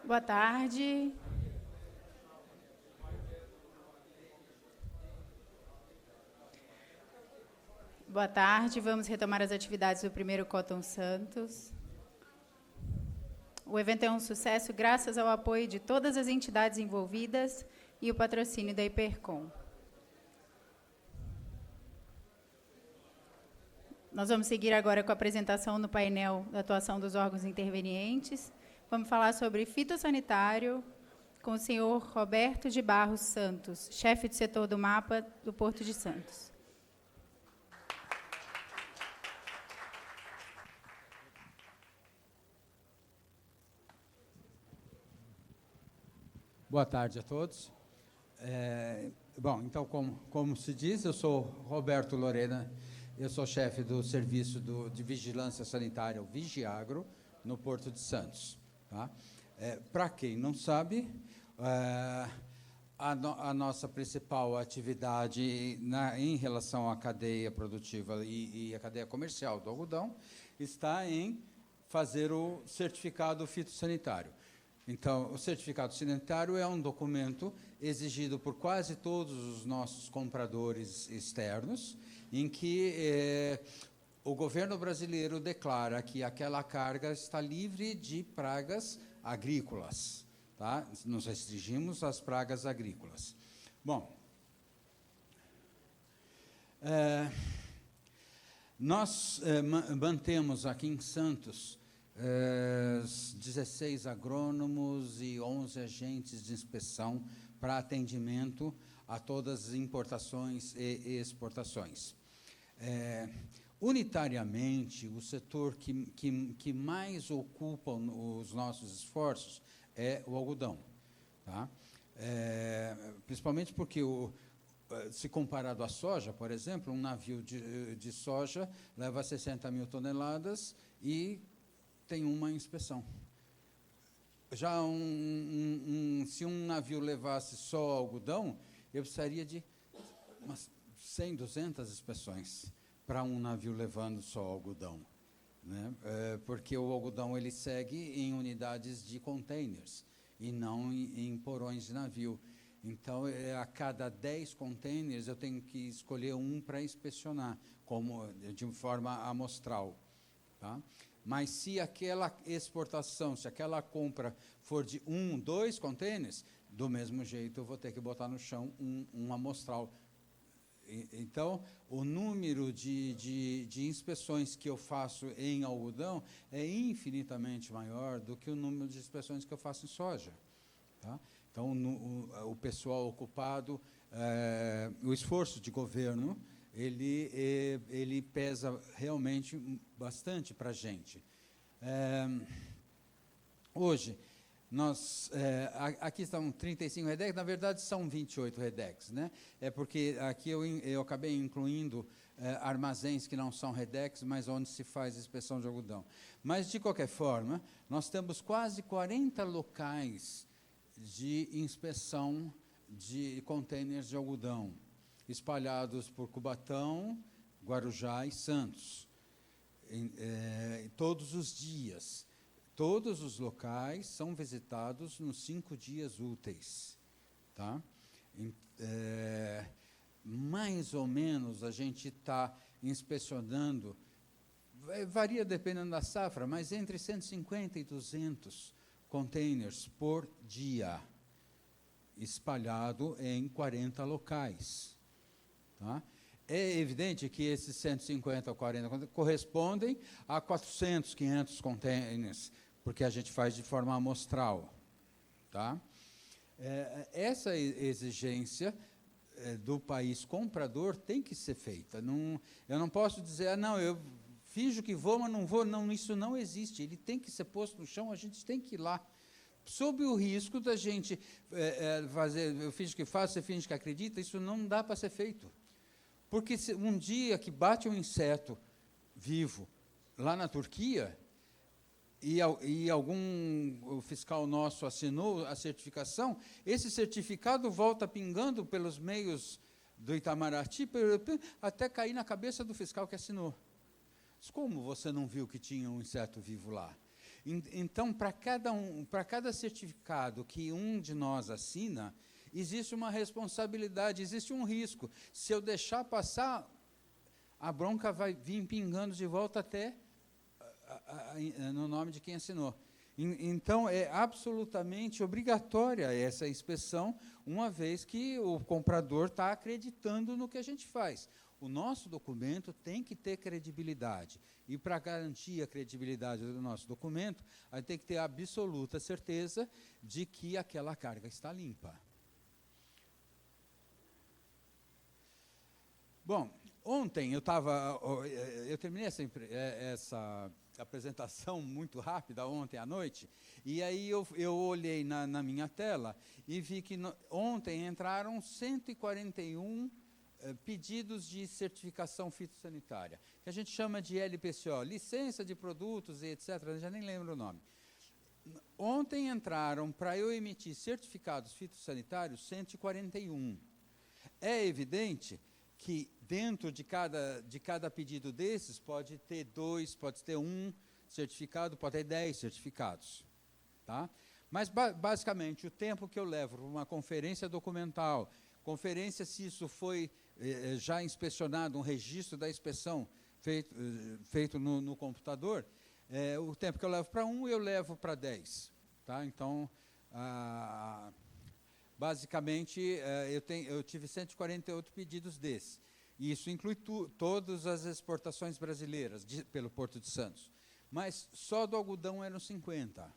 Boa tarde. Boa tarde. Vamos retomar as atividades do primeiro Cotton Santos. O evento é um sucesso graças ao apoio de todas as entidades envolvidas e o patrocínio da Hipercom. Nós vamos seguir agora com a apresentação no painel da atuação dos órgãos intervenientes. Vamos falar sobre fitossanitário com o senhor Roberto de Barros Santos, chefe do setor do MAPA do Porto de Santos. Boa tarde a todos. Bom, então, como se diz, eu sou Roberto Lorena, eu sou chefe do serviço de vigilância sanitária, o Vigiagro, no Porto de Santos. Tá? Para quem não sabe, a nossa principal atividade em relação à cadeia produtiva e à cadeia comercial do algodão está em fazer o certificado fitossanitário. Então, o certificado sanitário é um documento exigido por quase todos os nossos compradores externos, em que o governo brasileiro declara que aquela carga está livre de pragas agrícolas. Tá? Nos restringimos às pragas agrícolas. Bom, nós mantemos aqui em Santos 16 agrônomos e 11 agentes de inspeção para atendimento a todas as importações e exportações. Unitariamente, o setor que mais ocupa os nossos esforços é o algodão. Tá? Principalmente porque, se comparado à soja, por exemplo, um navio de soja leva 60 mil toneladas e tem uma inspeção. Já se um navio levasse só algodão, eu precisaria de umas 100, 200 inspeções para um navio levando só algodão, né? Porque o algodão ele segue em unidades de containers e não em porões de navio. Então, a cada 10 containers, eu tenho que escolher um para inspecionar, de forma amostral. Tá? Mas se aquela exportação, se aquela compra for de 1, 2 containers, do mesmo jeito eu vou ter que botar no chão um amostral. Então, o número de inspeções que eu faço em algodão é infinitamente maior do que o número de inspeções que eu faço em soja. Tá? Então, o pessoal ocupado, o esforço de governo, ele pesa realmente bastante para a gente. Hoje, aqui estão 35 REDEX, na verdade são 28 REDEX, né? É porque aqui eu acabei incluindo armazéns que não são REDEX, mas onde se faz inspeção de algodão. Mas, de qualquer forma, nós temos quase 40 locais de inspeção de containers de algodão, espalhados por Cubatão, Guarujá e Santos, todos os dias. Todos os locais são visitados nos 5 dias úteis. Tá? Mais ou menos a gente está inspecionando, varia dependendo da safra, mas entre 150 e 200 containers por dia, espalhado em 40 locais. Tá? É evidente que esses 150 ou 40 correspondem a 400, 500 containers, porque a gente faz de forma amostral. Tá? Essa exigência do país comprador tem que ser feita. Eu não posso dizer, não, eu finjo que vou, mas não vou. Não, isso não existe. Ele tem que ser posto no chão, a gente tem que ir lá. Sob o risco da gente fazer, eu finjo que faço, você finge que acredita, isso não dá para ser feito. Porque um dia que bate um inseto vivo lá na Turquia, e algum fiscal nosso assinou a certificação, esse certificado volta pingando pelos meios do Itamaraty até cair na cabeça do fiscal que assinou. Como você não viu que tinha um inseto vivo lá? Então, para cada certificado que um de nós assina, existe uma responsabilidade, existe um risco. Se eu deixar passar, a bronca vai vir pingando de volta até no nome de quem assinou. Então, é absolutamente obrigatória essa inspeção, uma vez que o comprador está acreditando no que a gente faz. O nosso documento tem que ter credibilidade. E, para garantir a credibilidade do nosso documento, a gente tem que ter absoluta certeza de que aquela carga está limpa. Bom, ontem eu terminei essa apresentação muito rápida ontem à noite, e aí eu olhei na minha tela e vi que ontem entraram 141 pedidos de certificação fitossanitária, que a gente chama de LPCO, licença de produtos e etc., eu já nem lembro o nome. Ontem entraram, para eu emitir certificados fitossanitários, 141. É evidente que dentro de cada pedido desses pode ter 2, pode ter 1 certificado, pode ter 10 certificados. Tá? Mas, basicamente, o tempo que eu levo para uma conferência documental, conferência se isso foi já inspecionado, um registro da inspeção feito no computador, o tempo que eu levo para 1, eu levo para 10. Tá? Então, basicamente, eu tive 148 pedidos desses. E isso inclui todas as exportações brasileiras pelo Porto de Santos. Mas só do algodão eram 50.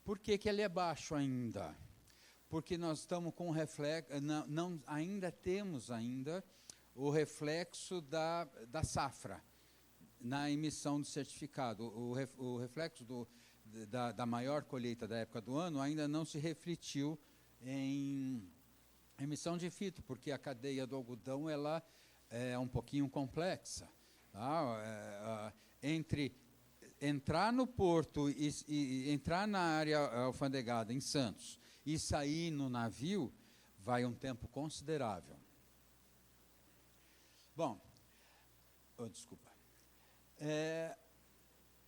Por que ele é baixo ainda? Porque nós estamos com reflexo, ainda temos o reflexo da safra na emissão do certificado. O reflexo da maior colheita da época do ano ainda não se refletiu em emissão de fito, porque a cadeia do algodão ela é um pouquinho complexa. Tá? Entre entrar no porto e entrar na área alfandegada em Santos e sair no navio, vai um tempo considerável. Bom, desculpa.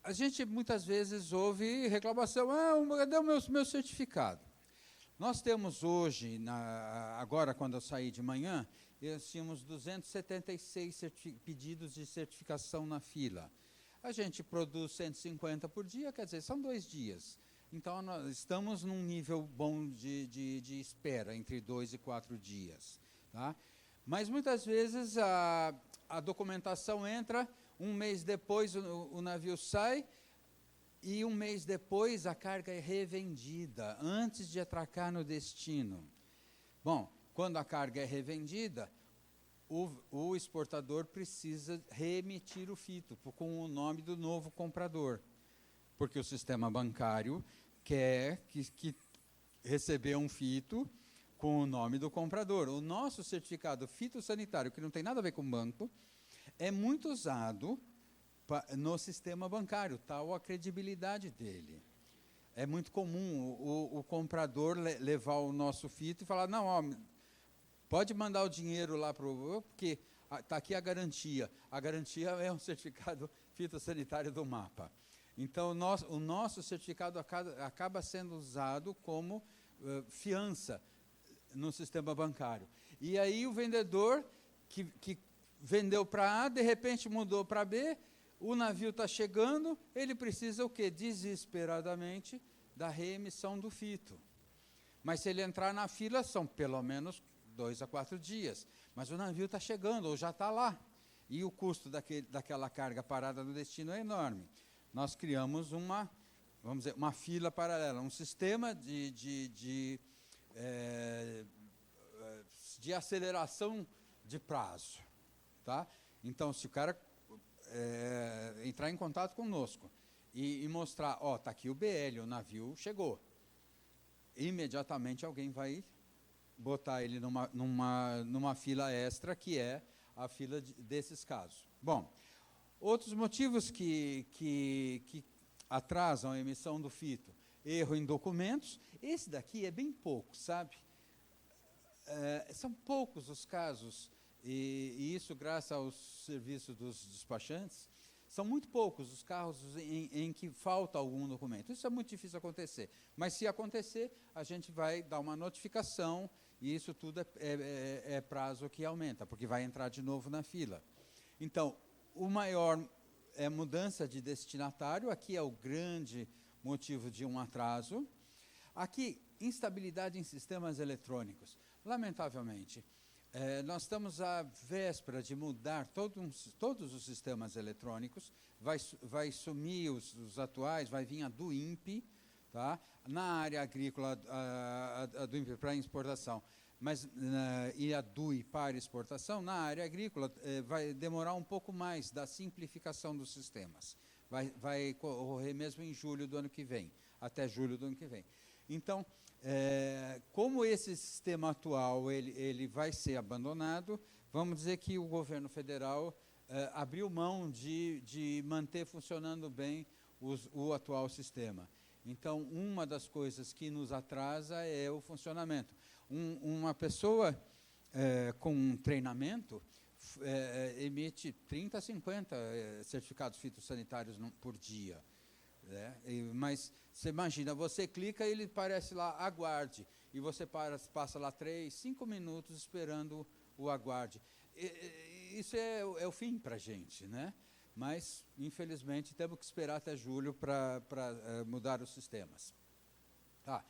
A gente muitas vezes ouve reclamação, cadê o meu certificado? Nós temos hoje, agora quando eu saí de manhã, tínhamos 276 pedidos de certificação na fila. A gente produz 150 por dia, quer dizer, são 2 dias. Então, nós estamos num nível bom de espera, entre 2 e 4 dias. Tá? Mas, muitas vezes, a documentação entra, um mês depois o navio sai, e um mês depois a carga é revendida, antes de atracar no destino. Bom, quando a carga é revendida, o exportador precisa reemitir o fito com o nome do novo comprador, porque o sistema bancário quer que receber um fito com o nome do comprador. O nosso certificado fitossanitário, que não tem nada a ver com banco, é muito usado no sistema bancário, tal a credibilidade dele. É muito comum o comprador levar o nosso fito e falar, não, pode mandar o dinheiro lá para porque está aqui a garantia. A garantia é um certificado fitossanitário do MAPA. Então, o nosso certificado acaba sendo usado como fiança no sistema bancário. E aí o vendedor que vendeu para A, de repente mudou para B, o navio está chegando, ele precisa o quê? Desesperadamente da reemissão do fito. Mas se ele entrar na fila, são pelo menos 2 a 4 dias. Mas o navio está chegando, ou já está lá. E o custo daquela carga parada no destino é enorme. Nós criamos uma fila paralela, um sistema de aceleração de prazo. Tá? Então, se o cara entrar em contato conosco e mostrar, está aqui o BL, o navio chegou, imediatamente alguém vai botar ele numa fila extra, que é a fila desses casos. Bom, outros motivos que atrasam a emissão do fito, erro em documentos, esse daqui é bem pouco, sabe? São poucos os casos, e isso graças aos serviços dos despachantes, São muito poucos os carros em que falta algum documento. Isso é muito difícil acontecer. Mas, se acontecer, a gente vai dar uma notificação e isso tudo é prazo que aumenta, porque vai entrar de novo na fila. Então, o maior é mudança de destinatário. Aqui é o grande motivo de um atraso. Aqui, instabilidade em sistemas eletrônicos. Lamentavelmente, nós estamos à véspera de mudar todos os sistemas eletrônicos, vai sumir os atuais, vai vir a do INPE, tá? Na área agrícola, a do INPE para exportação, e a DUI para exportação. Na área agrícola, vai demorar um pouco mais da simplificação dos sistemas. Vai ocorrer mesmo em julho do ano que vem, até julho do ano que vem. Então, como esse sistema atual ele vai ser abandonado, vamos dizer que o governo federal abriu mão de manter funcionando bem o atual sistema. Então, uma das coisas que nos atrasa é o funcionamento. Uma pessoa com um treinamento emite 30 a 50 certificados fitossanitários por dia. Mas você imagina, você clica e ele aparece lá, aguarde, e você passa lá 3, 5 minutos esperando o aguarde. Isso é o fim para a gente, né? Mas, infelizmente, temos que esperar até julho para mudar os sistemas. Tá.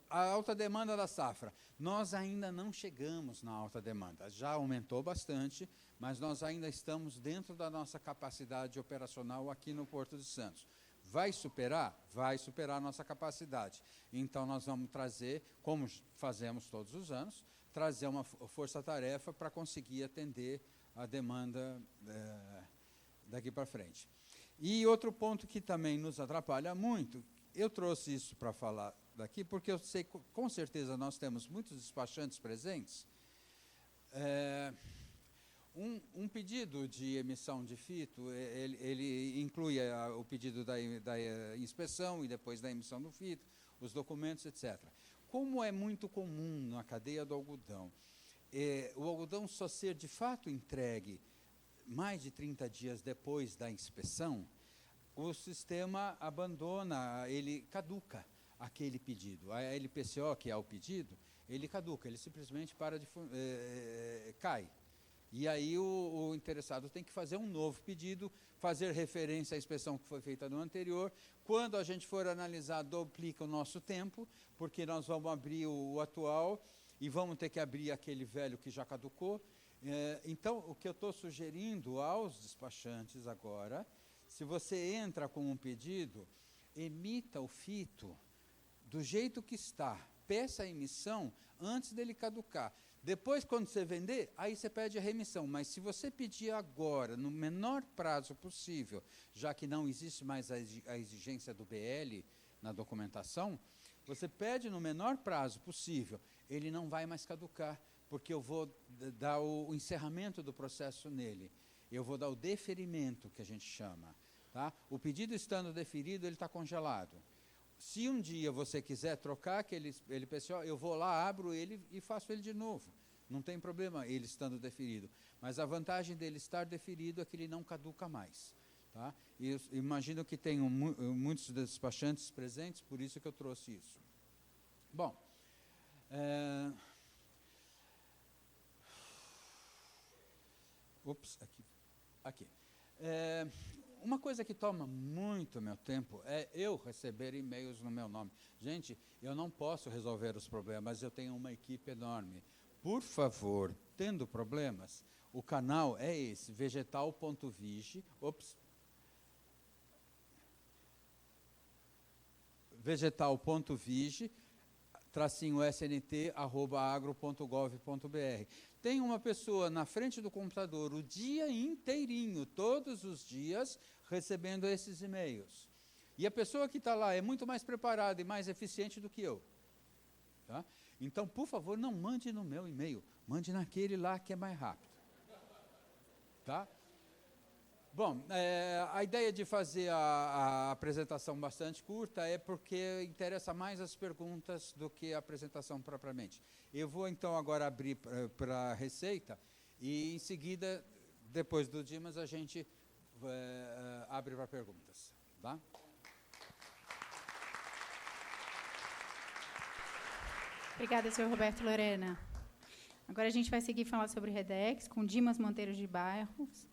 A alta demanda da safra. Nós ainda não chegamos na alta demanda. Já aumentou bastante, mas nós ainda estamos dentro da nossa capacidade operacional aqui no Porto de Santos. Vai superar? Vai superar a nossa capacidade. Então, nós vamos trazer, como fazemos todos os anos, trazer uma força-tarefa para conseguir atender a demanda daqui para frente. E outro ponto que também nos atrapalha muito, eu trouxe isso para falar daqui, porque eu sei que, com certeza, nós temos muitos despachantes presentes. Um pedido de emissão de fito, ele inclui o pedido da inspeção e depois da emissão do fito, os documentos, etc. Como é muito comum na cadeia do algodão, o algodão só ser de fato entregue mais de 30 dias depois da inspeção, o sistema abandona, ele caduca aquele pedido. A LPCO, que é o pedido, ele caduca, ele simplesmente cai. E aí o interessado tem que fazer um novo pedido, fazer referência à inspeção que foi feita no anterior. Quando a gente for analisar, duplica o nosso tempo, porque nós vamos abrir o atual e vamos ter que abrir aquele velho que já caducou. Então, o que eu estou sugerindo aos despachantes agora, se você entra com um pedido, emita o fito do jeito que está, peça a emissão antes dele caducar. Depois, quando você vender, aí você pede a remissão. Mas se você pedir agora, no menor prazo possível, já que não existe mais a exigência do BL na documentação, você pede no menor prazo possível, ele não vai mais caducar, porque eu vou dar o encerramento do processo nele. Eu vou dar o deferimento, que a gente chama. Tá? O pedido estando deferido, ele está congelado. Se um dia você quiser trocar aquele LPCO, eu vou lá, abro ele e faço ele de novo. Não tem problema ele estando deferido. Mas a vantagem dele estar deferido é que ele não caduca mais. Tá? E eu imagino que tenham muitos despachantes presentes, por isso que eu trouxe isso. Bom, aqui. Uma coisa que toma muito meu tempo é eu receber e-mails no meu nome. Gente, eu não posso resolver os problemas, eu tenho uma equipe enorme. Por favor, tendo problemas, o canal é esse, vegetal.vige, vegetal.vige, _snt@agro.gov.br. Tem uma pessoa na frente do computador o dia inteirinho, todos os dias, recebendo esses e-mails. E a pessoa que está lá é muito mais preparada e mais eficiente do que eu. Tá? Então, por favor, não mande no meu e-mail, mande naquele lá que é mais rápido. Tá? Bom, a ideia de fazer a apresentação bastante curta é porque interessa mais as perguntas do que a apresentação propriamente. Eu vou, então, agora abrir para a receita e, em seguida, depois do Dimas, a gente abre para perguntas. Tá? Obrigada, senhor Roberto Lorena. Agora a gente vai seguir falar sobre Redex com Dimas Monteiro de Barros,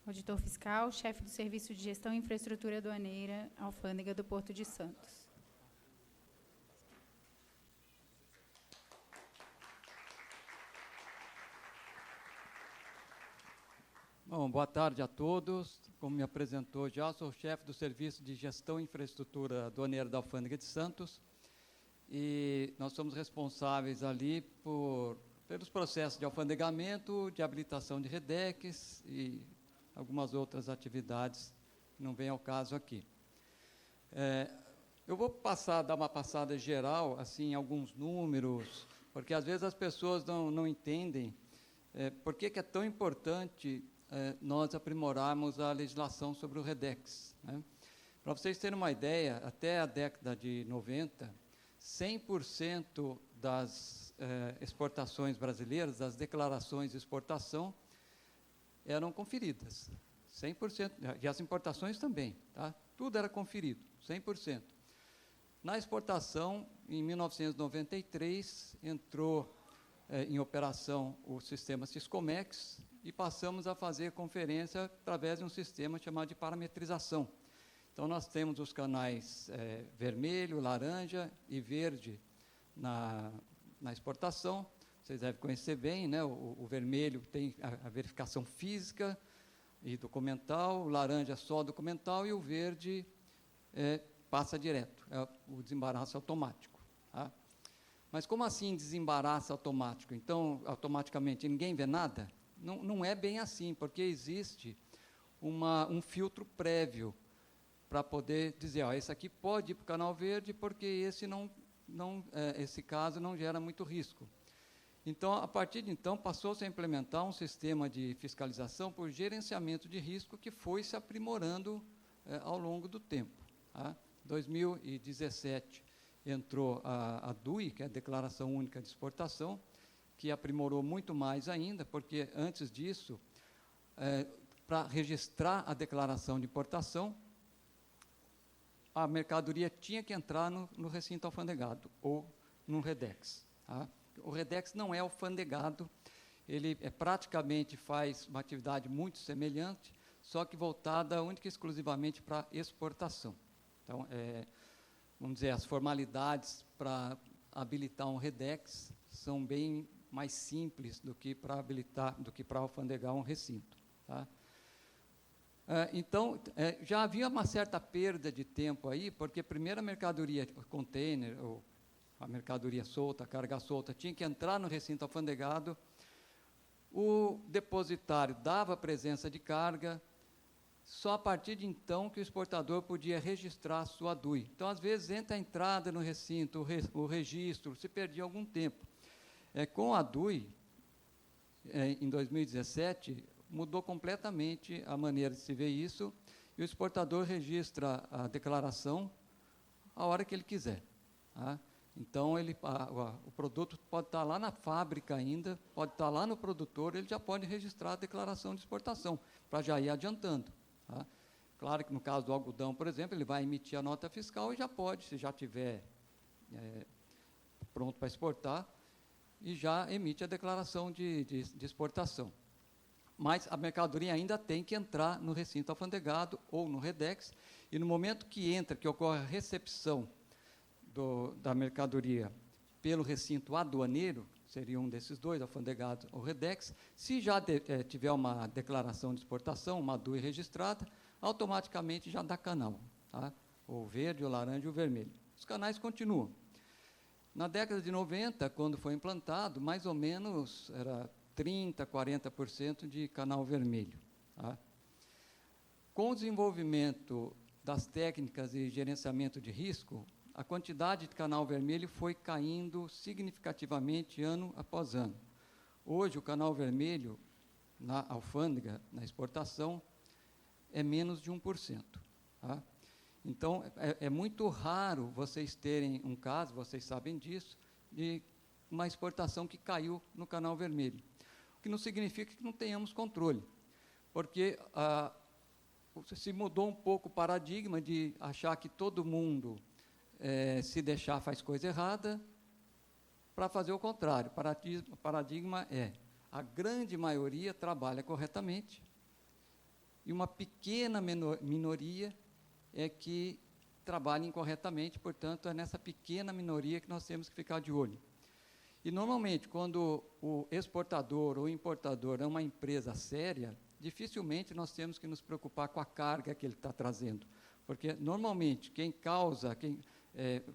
auditor fiscal, chefe do Serviço de Gestão e Infraestrutura Aduaneira, Alfândega do Porto de Santos. Bom, boa tarde a todos. Como me apresentou já, sou chefe do Serviço de Gestão e Infraestrutura Aduaneira da Alfândega de Santos. E nós somos responsáveis ali pelos processos de alfandegamento, de habilitação de Redex e algumas outras atividades que não vêm ao caso aqui. Eu vou dar uma passada geral, assim, alguns números, porque às vezes as pessoas não entendem por que é tão importante nós aprimorarmos a legislação sobre o Redex. Né? Para vocês terem uma ideia, até a década de 90, 100% das exportações brasileiras, das declarações de exportação, eram conferidas. 100%, e as importações também. Tá? Tudo era conferido, 100%. Na exportação, em 1993, entrou em operação o sistema Siscomex e passamos a fazer conferência através de um sistema chamado de parametrização. Então, nós temos os canais vermelho, laranja e verde na exportação. Vocês devem conhecer bem, né? O vermelho tem a verificação física e documental, o laranja só documental e o verde passa direto, é o desembaraço automático. Tá? Mas como assim desembaraço automático? Então, automaticamente ninguém vê nada? Não é bem assim, porque existe um filtro prévio para poder dizer, esse aqui pode ir para o canal verde, porque esse caso não gera muito risco. Então, a partir de então, passou-se a implementar um sistema de fiscalização por gerenciamento de risco que foi se aprimorando ao longo do tempo. Tá? Em 2017, entrou a DUI, que é a Declaração Única de Exportação, que aprimorou muito mais ainda, porque antes disso, para registrar a declaração de importação, a mercadoria tinha que entrar no recinto alfandegado, ou no Redex. Tá? O Redex não é alfandegado, ele praticamente faz uma atividade muito semelhante, só que voltada única e exclusivamente para exportação. Então, vamos dizer, as formalidades para habilitar um Redex são bem mais simples do que para alfandegar um recinto. Tá? Então, já havia uma certa perda de tempo aí, porque a primeira mercadoria, o container, ou a mercadoria solta, a carga solta, tinha que entrar no recinto alfandegado, o depositário dava presença de carga, só a partir de então que o exportador podia registrar a sua DUI. Então, às vezes, entre a entrada no recinto, o registro, se perdia algum tempo. Com a DUI, em 2017, mudou completamente a maneira de se ver isso, e o exportador registra a declaração a hora que ele quiser. Tá? Então, o produto pode estar lá na fábrica ainda, pode estar lá no produtor, ele já pode registrar a declaração de exportação, para já ir adiantando. Tá? Claro que no caso do algodão, por exemplo, ele vai emitir a nota fiscal e já pode, se já tiver pronto para exportar, e já emite a declaração de exportação. Mas a mercadoria ainda tem que entrar no recinto alfandegado ou no Redex, e no momento que entra, que ocorre a recepção da mercadoria pelo recinto aduaneiro, seria um desses dois, alfandegado ou Redex, se já tiver uma declaração de exportação, uma DUI registrada, automaticamente já dá canal, tá? O verde, o laranja e o vermelho. Os canais continuam. Na década de 90, quando foi implantado, mais ou menos era 30%, 40% de canal vermelho. Tá? Com o desenvolvimento das técnicas de gerenciamento de risco, a quantidade de canal vermelho foi caindo significativamente ano após ano. Hoje, o canal vermelho, na alfândega, na exportação, é menos de 1%. Tá? Então, é muito raro vocês terem um caso, vocês sabem disso, de uma exportação que caiu no canal vermelho. O que não significa que não tenhamos controle, porque se mudou um pouco o paradigma de achar que todo mundo, se deixar, faz coisa errada, para fazer o contrário. O paradigma é: a grande maioria trabalha corretamente e uma pequena minoria é que trabalha incorretamente, portanto, é nessa pequena minoria que nós temos que ficar de olho. E, normalmente, quando o exportador ou importador é uma empresa séria, dificilmente nós temos que nos preocupar com a carga que ele está trazendo, porque, normalmente, quem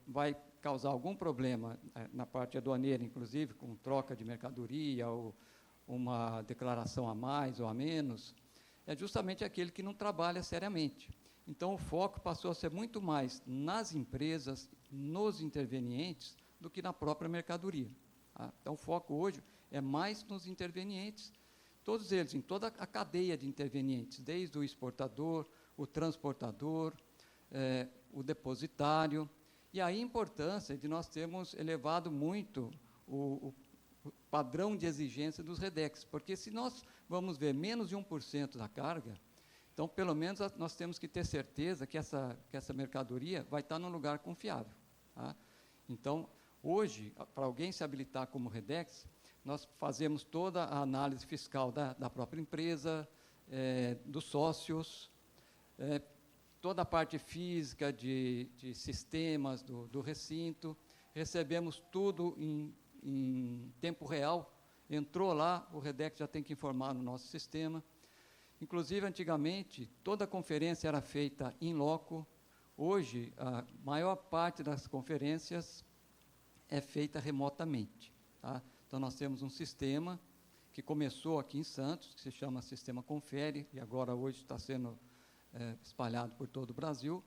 vai causar algum problema na parte aduaneira, inclusive, com troca de mercadoria ou uma declaração a mais ou a menos, é justamente aquele que não trabalha seriamente. Então, o foco passou a ser muito mais nas empresas, nos intervenientes, do que na própria mercadoria. Tá? Então, o foco hoje é mais nos intervenientes, todos eles, em toda a cadeia de intervenientes, desde o exportador, o transportador, o depositário, e aí a importância de nós termos elevado muito o padrão de exigência dos REDEX, porque se nós vamos ver menos de 1% da carga, então, pelo menos, nós temos que ter certeza que essa mercadoria vai estar num lugar confiável. Tá? Então, hoje, para alguém se habilitar como REDEX, nós fazemos toda a análise fiscal da própria empresa, dos sócios, toda a parte física de sistemas do recinto, recebemos tudo em tempo real, entrou lá, o REDEX já tem que informar no nosso sistema. Inclusive, antigamente, toda a conferência era feita in loco. Hoje, a maior parte das conferências é feita remotamente. Tá? Então, nós temos um sistema que começou aqui em Santos, que se chama Sistema Confere, e agora hoje está sendo espalhado por todo o Brasil,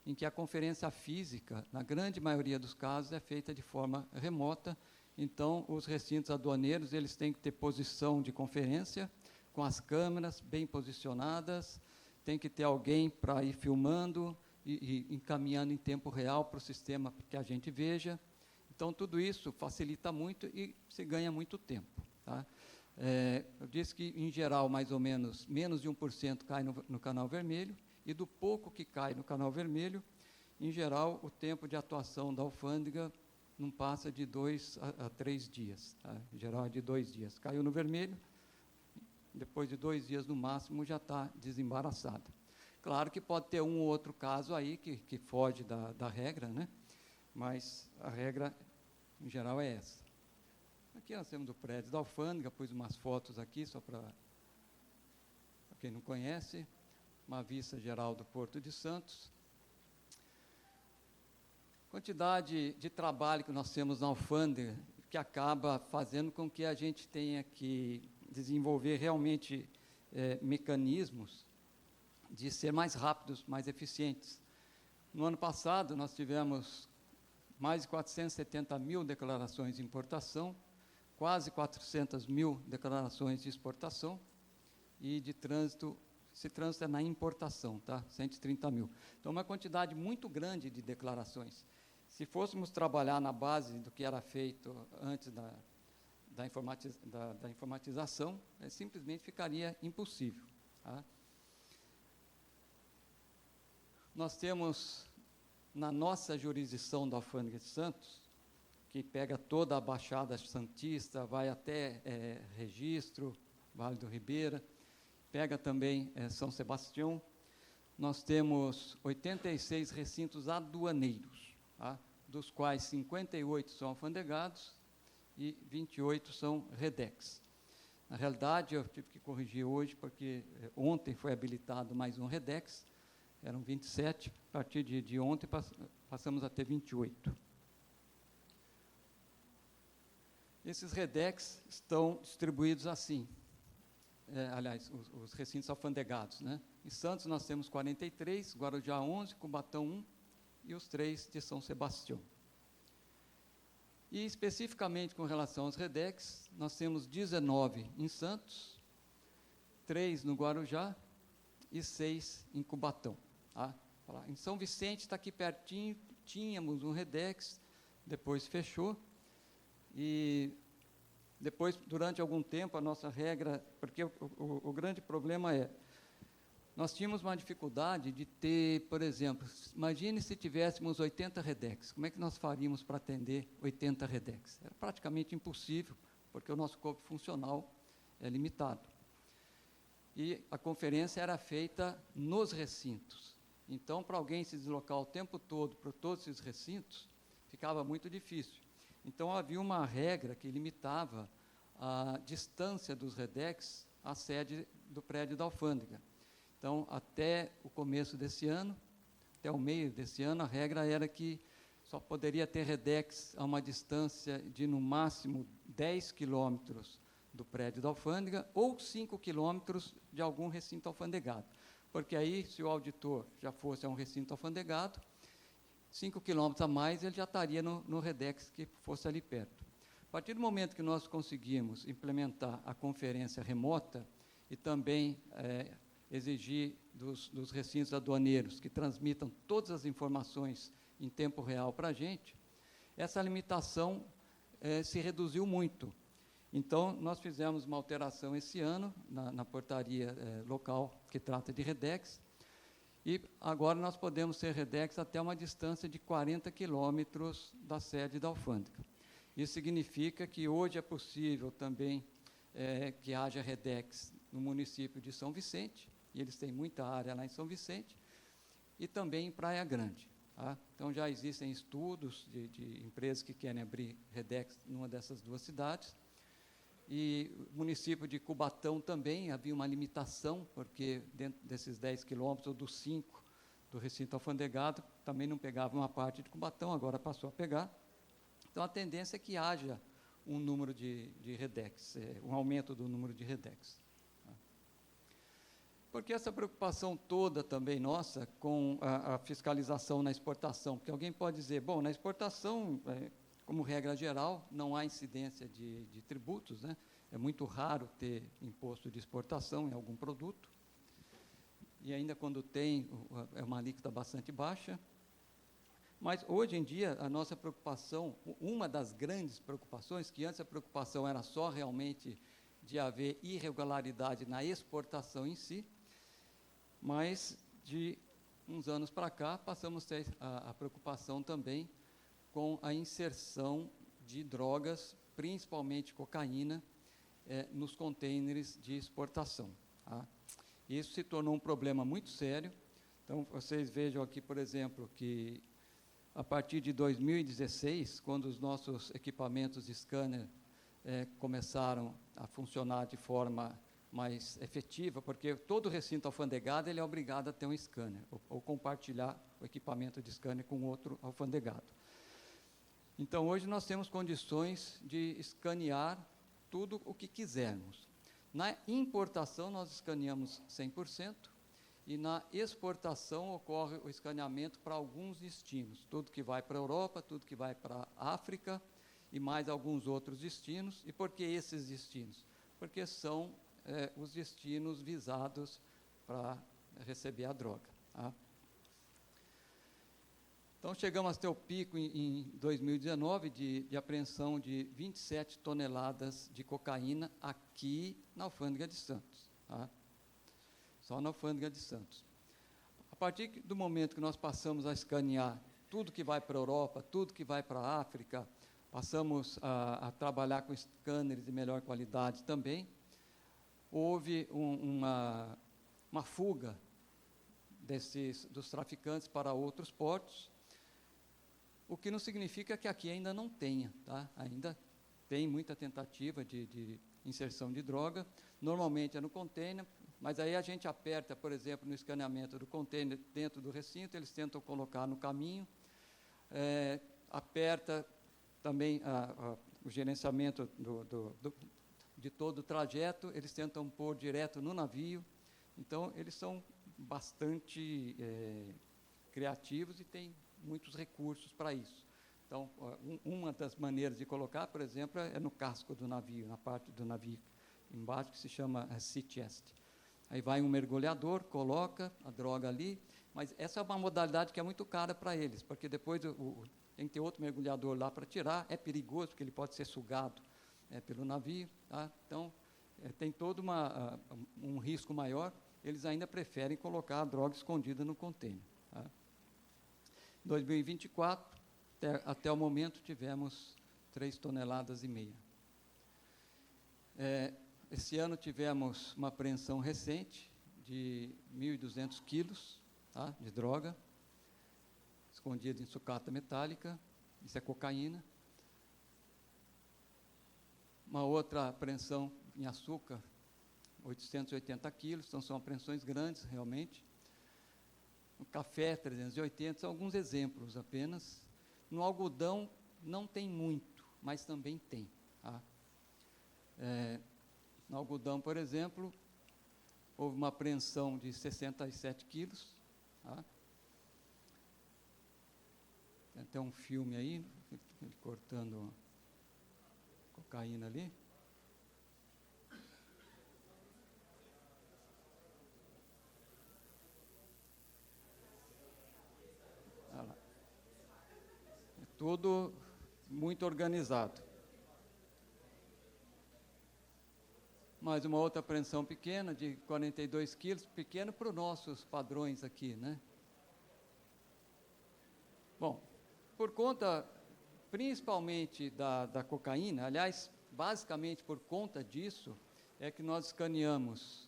em que a conferência física, na grande maioria dos casos, é feita de forma remota. Então, os recintos aduaneiros, eles têm que ter posição de conferência, com as câmeras bem posicionadas, tem que ter alguém para ir filmando e encaminhando em tempo real para o sistema que a gente veja. Então, tudo isso facilita muito e se ganha muito tempo. Tá? Eu disse que, em geral, mais ou menos de 1% cai no canal vermelho, e do pouco que cai no canal vermelho, em geral, o tempo de atuação da alfândega não passa de 2 a 3 dias. Tá? Em geral, é de 2 dias. Caiu no vermelho, depois de 2 dias no máximo, já está desembaraçada. Claro que pode ter um ou outro caso aí que foge da regra, né? Mas a regra, em geral, é essa. Aqui nós temos o prédio da alfândega, pus umas fotos aqui, só para quem não conhece, uma vista geral do Porto de Santos. Quantidade de trabalho que nós temos na alfândega, que acaba fazendo com que a gente tenha que desenvolver realmente mecanismos de ser mais rápidos, mais eficientes. No ano passado, nós tivemos mais de 470 mil declarações de importação, quase 400 mil declarações de exportação, e de trânsito, esse trânsito é na importação, tá? 130 mil. Então, uma quantidade muito grande de declarações. Se fôssemos trabalhar na base do que era feito antes da informatização, simplesmente ficaria impossível. Tá? Nós temos, na nossa jurisdição da Alfândega de Santos, que pega toda a Baixada Santista, vai até Registro, Vale do Ribeira, pega também São Sebastião, nós temos 86 recintos aduaneiros, tá? Dos quais 58 são alfandegados e 28 são REDEX. Na realidade, eu tive que corrigir hoje, porque ontem foi habilitado mais um REDEX, eram 27, a partir de ontem passamos a ter 28. Esses REDEX estão distribuídos assim, aliás, os recintos alfandegados. Né? Em Santos nós temos 43, Guarujá 11, Cubatão 1 e os 3 de São Sebastião. E, especificamente com relação aos REDEX, nós temos 19 em Santos, 3 no Guarujá e 6 em Cubatão. Tá? Em São Vicente, está aqui pertinho, tínhamos um REDEX, depois fechou, e depois, durante algum tempo, a nossa regra, porque o grande problema é, nós tínhamos uma dificuldade de ter, por exemplo, imagine se tivéssemos 80 Redex, como é que nós faríamos para atender 80 Redex? Era praticamente impossível, porque o nosso corpo funcional é limitado. E a conferência era feita nos recintos. Então, para alguém se deslocar o tempo todo para todos esses recintos, ficava muito difícil. Então, havia uma regra que limitava a distância dos Redex à sede do prédio da alfândega. Então, até o começo desse ano, até o meio desse ano, a regra era que só poderia ter Redex a uma distância de, no máximo, 10 quilômetros do prédio da alfândega ou 5 quilômetros de algum recinto alfandegado. Porque aí, se o auditor já fosse a um recinto alfandegado, 5 quilômetros a mais, ele já estaria no Redex que fosse ali perto. A partir do momento que nós conseguimos implementar a conferência remota e também exigir dos recintos aduaneiros que transmitam todas as informações em tempo real para a gente, essa limitação se reduziu muito. Então, nós fizemos uma alteração esse ano na portaria local que trata de Redex, e agora nós podemos ter Redex até uma distância de 40 quilômetros da sede da alfândega. Isso significa que hoje é possível também que haja Redex no município de São Vicente, e eles têm muita área lá em São Vicente, e também em Praia Grande. Tá? Então, já existem estudos de empresas que querem abrir Redex numa dessas duas cidades. E o município de Cubatão também havia uma limitação, porque dentro desses 10 quilômetros, ou dos 5 do recinto alfandegado, também não pegava uma parte de Cubatão, agora passou a pegar. Então, a tendência é que haja um número de Redex, um aumento do número de Redex. Porque essa preocupação toda também nossa com a fiscalização na exportação, porque alguém pode dizer, bom, na exportação, como regra geral, não há incidência de tributos, né? É muito raro ter imposto de exportação em algum produto, e ainda quando tem, é uma alíquota bastante baixa. Mas, hoje em dia, a nossa preocupação, uma das grandes preocupações, que antes a preocupação era só realmente de haver irregularidade na exportação em si, mas, de uns anos para cá, passamos a ter a preocupação também com a inserção de drogas, principalmente cocaína, nos contêineres de exportação. Tá? Isso se tornou um problema muito sério. Então, vocês vejam aqui, por exemplo, que a partir de 2016, quando os nossos equipamentos de scanner começaram a funcionar de forma mais efetiva, porque todo recinto alfandegado ele é obrigado a ter um scanner, ou compartilhar o equipamento de scanner com outro alfandegado. Então, hoje nós temos condições de escanear tudo o que quisermos. Na importação, nós escaneamos 100%, e na exportação ocorre o escaneamento para alguns destinos, tudo que vai para a Europa, tudo que vai para a África, e mais alguns outros destinos. E por que esses destinos? Porque são os destinos visados para receber a droga. Tá? Então, chegamos até o pico em 2019 de apreensão de 27 toneladas de cocaína aqui na Alfândega de Santos. Tá? Só na Alfândega de Santos. A partir do momento que nós passamos a escanear tudo que vai para a Europa, tudo que vai para a África, passamos a trabalhar com scanners de melhor qualidade também, houve uma fuga dos traficantes para outros portos, o que não significa que aqui ainda não tenha, tá? Ainda tem muita tentativa de inserção de droga, normalmente é no container, mas aí a gente aperta, por exemplo, no escaneamento do container dentro do recinto, eles tentam colocar no caminho, aperta também o gerenciamento de todo o trajeto, eles tentam pôr direto no navio. Então, eles são bastante criativos e têm muitos recursos para isso. Então, uma das maneiras de colocar, por exemplo, é no casco do navio, na parte do navio embaixo, que se chama sea chest. Aí vai um mergulhador, coloca a droga ali, mas essa é uma modalidade que é muito cara para eles, porque depois tem que ter outro mergulhador lá para tirar, é perigoso, porque ele pode ser sugado pelo navio. Tá? Então, tem todo um risco maior, eles ainda preferem colocar a droga escondida no contêiner. Tá? Em 2024, até o momento, tivemos 3,5 toneladas. Esse ano tivemos uma apreensão recente de 1.200 quilos, tá, de droga, escondida em sucata metálica, isso é cocaína. Uma outra apreensão em açúcar, 880 quilos, então são apreensões grandes, realmente. No café, 380, são alguns exemplos apenas. No algodão, não tem muito, mas também tem. Tá? No algodão, por exemplo, houve uma apreensão de 67 quilos. Tá? Tem até um filme aí, ele cortando cocaína ali. É tudo muito organizado. Mais uma outra apreensão pequena, de 42 quilos, pequeno para os nossos padrões aqui, né? Bom, por conta, principalmente da cocaína, aliás, basicamente por conta disso, é que nós escaneamos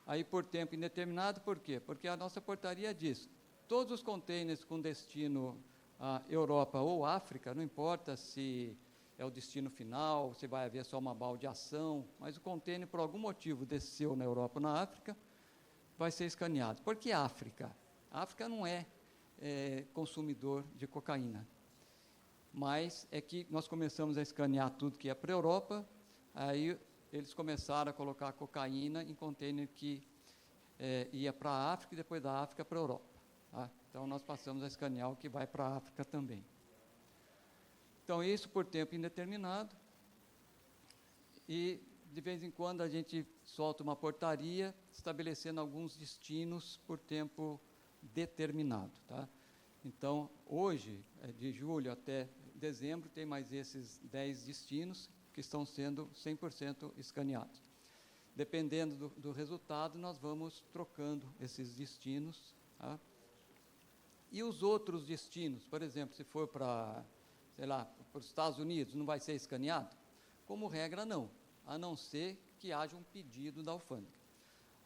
aí por tempo indeterminado. Por quê? Porque a nossa portaria diz, todos os contêineres com destino à Europa ou África, não importa se é o destino final, se vai haver só uma baldeação, mas o contêiner, por algum motivo, desceu na Europa ou na África, vai ser escaneado. Por que África? A África não é consumidor de cocaína, mas é que nós começamos a escanear tudo que é para a Europa, aí eles começaram a colocar a cocaína em contêiner que ia para a África e depois da África para a Europa. Tá? Então, nós passamos a escanear o que vai para a África também. Então, isso por tempo indeterminado, e de vez em quando a gente solta uma portaria estabelecendo alguns destinos por tempo determinado. Tá? Então, hoje, de julho até dezembro, tem mais esses 10 destinos que estão sendo 100% escaneados. Dependendo do resultado, nós vamos trocando esses destinos. Tá? E os outros destinos, por exemplo, se for para, sei lá, para os Estados Unidos, não vai ser escaneado? Como regra, não, a não ser que haja um pedido da alfândega.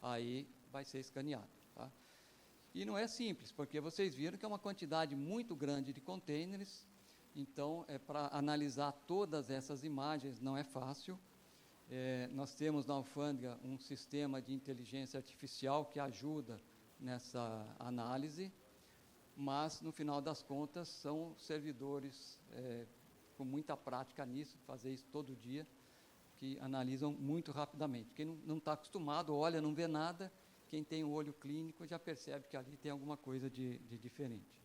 Aí vai ser escaneado. Tá? E não é simples, porque vocês viram que é uma quantidade muito grande de contêineres, então, para analisar todas essas imagens não é fácil. Nós temos na alfândega um sistema de inteligência artificial que ajuda nessa análise, mas, no final das contas, são servidores com muita prática nisso, fazer isso todo dia, que analisam muito rapidamente. Quem não está acostumado, olha, não vê nada, quem tem o olho clínico já percebe que ali tem alguma coisa de diferente.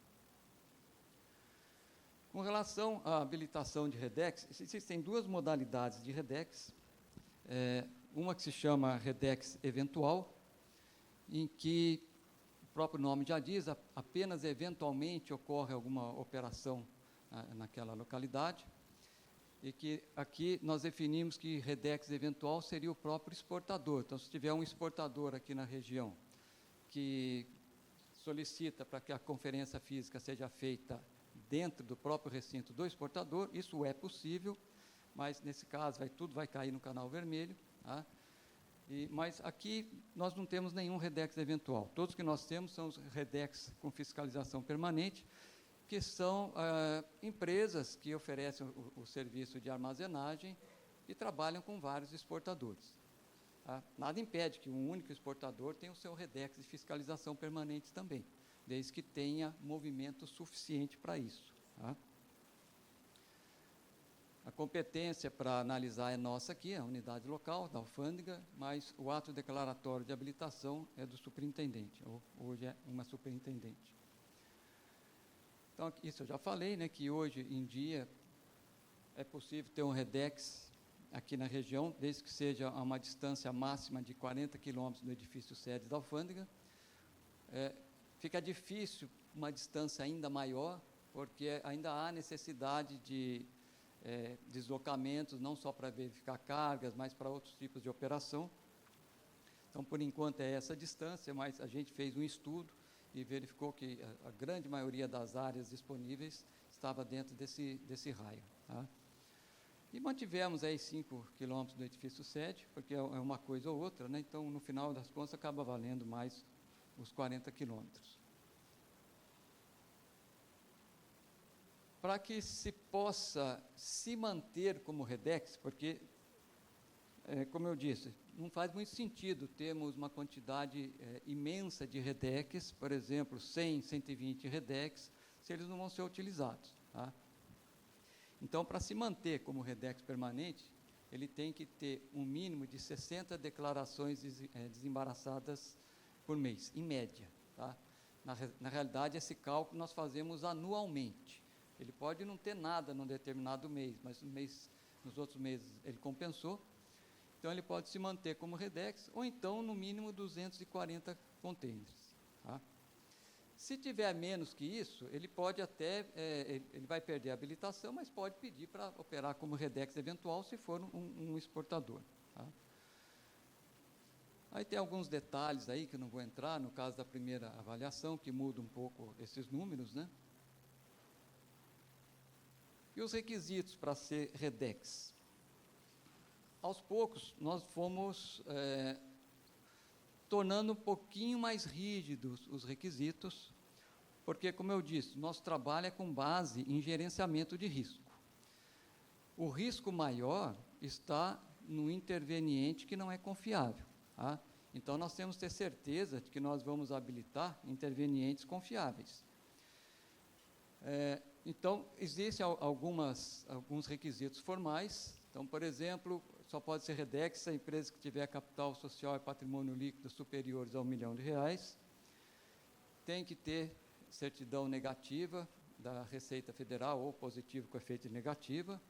Com relação à habilitação de REDEX, existem duas modalidades de REDEX. Uma que se chama REDEX eventual, em que o próprio nome já diz, apenas eventualmente ocorre alguma operação naquela localidade, e que aqui nós definimos que REDEX eventual seria o próprio exportador. Então, se tiver um exportador aqui na região que solicita para que a conferência física seja feita dentro do próprio recinto do exportador, isso é possível, mas nesse caso tudo vai cair no canal vermelho. Tá? Mas aqui nós não temos nenhum REDEX eventual. Todos que nós temos são os REDEX com fiscalização permanente, que são empresas que oferecem o serviço de armazenagem e trabalham com vários exportadores. Tá? Nada impede que um único exportador tenha o seu REDEX de fiscalização permanente também, desde que tenha movimento suficiente para isso. Tá? A competência para analisar é nossa aqui, a unidade local, da alfândega, mas o ato declaratório de habilitação é do superintendente, hoje é uma superintendente. Então, isso eu já falei, né, que hoje em dia é possível ter um REDEX aqui na região, desde que seja a uma distância máxima de 40 quilômetros do edifício sede da alfândega. Fica difícil uma distância ainda maior, porque ainda há necessidade de deslocamentos, não só para verificar cargas, mas para outros tipos de operação. Então, por enquanto, é essa distância, mas a gente fez um estudo e verificou que a grande maioria das áreas disponíveis estava dentro desse raio. Tá? E mantivemos aí 5 quilômetros do edifício sede, porque é uma coisa ou outra, né? Então, no final das contas, acaba valendo mais os 40 quilômetros. Para que se possa se manter como REDEX, porque, como eu disse, não faz muito sentido termos uma quantidade imensa de REDEX, por exemplo, 100, 120 REDEX, se eles não vão ser utilizados. Tá? Então, para se manter como REDEX permanente, ele tem que ter um mínimo de 60 declarações desembaraçadas por mês, em média. Tá? Na realidade, esse cálculo nós fazemos anualmente. Ele pode não ter nada num determinado mês, mas nos outros meses ele compensou. Então, ele pode se manter como REDEX, ou então, no mínimo, 240 containers. Tá? Se tiver menos que isso, ele pode até, ele vai perder a habilitação, mas pode pedir para operar como REDEX eventual, se for um exportador. Tá? Aí tem alguns detalhes aí que eu não vou entrar, no caso da primeira avaliação, que muda um pouco esses números, né? E os requisitos para ser REDEX? Aos poucos, nós fomos tornando um pouquinho mais rígidos os requisitos, porque, como eu disse, nosso trabalho é com base em gerenciamento de risco. O risco maior está no interveniente que não é confiável. Tá? Então, nós temos que ter certeza de que nós vamos habilitar intervenientes confiáveis. Então, existem alguns requisitos formais. Então, por exemplo, só pode ser REDEX se a empresa que tiver capital social e patrimônio líquido superiores a R$1 milhão. Tem que ter certidão negativa da Receita Federal ou positivo com efeito de negativa,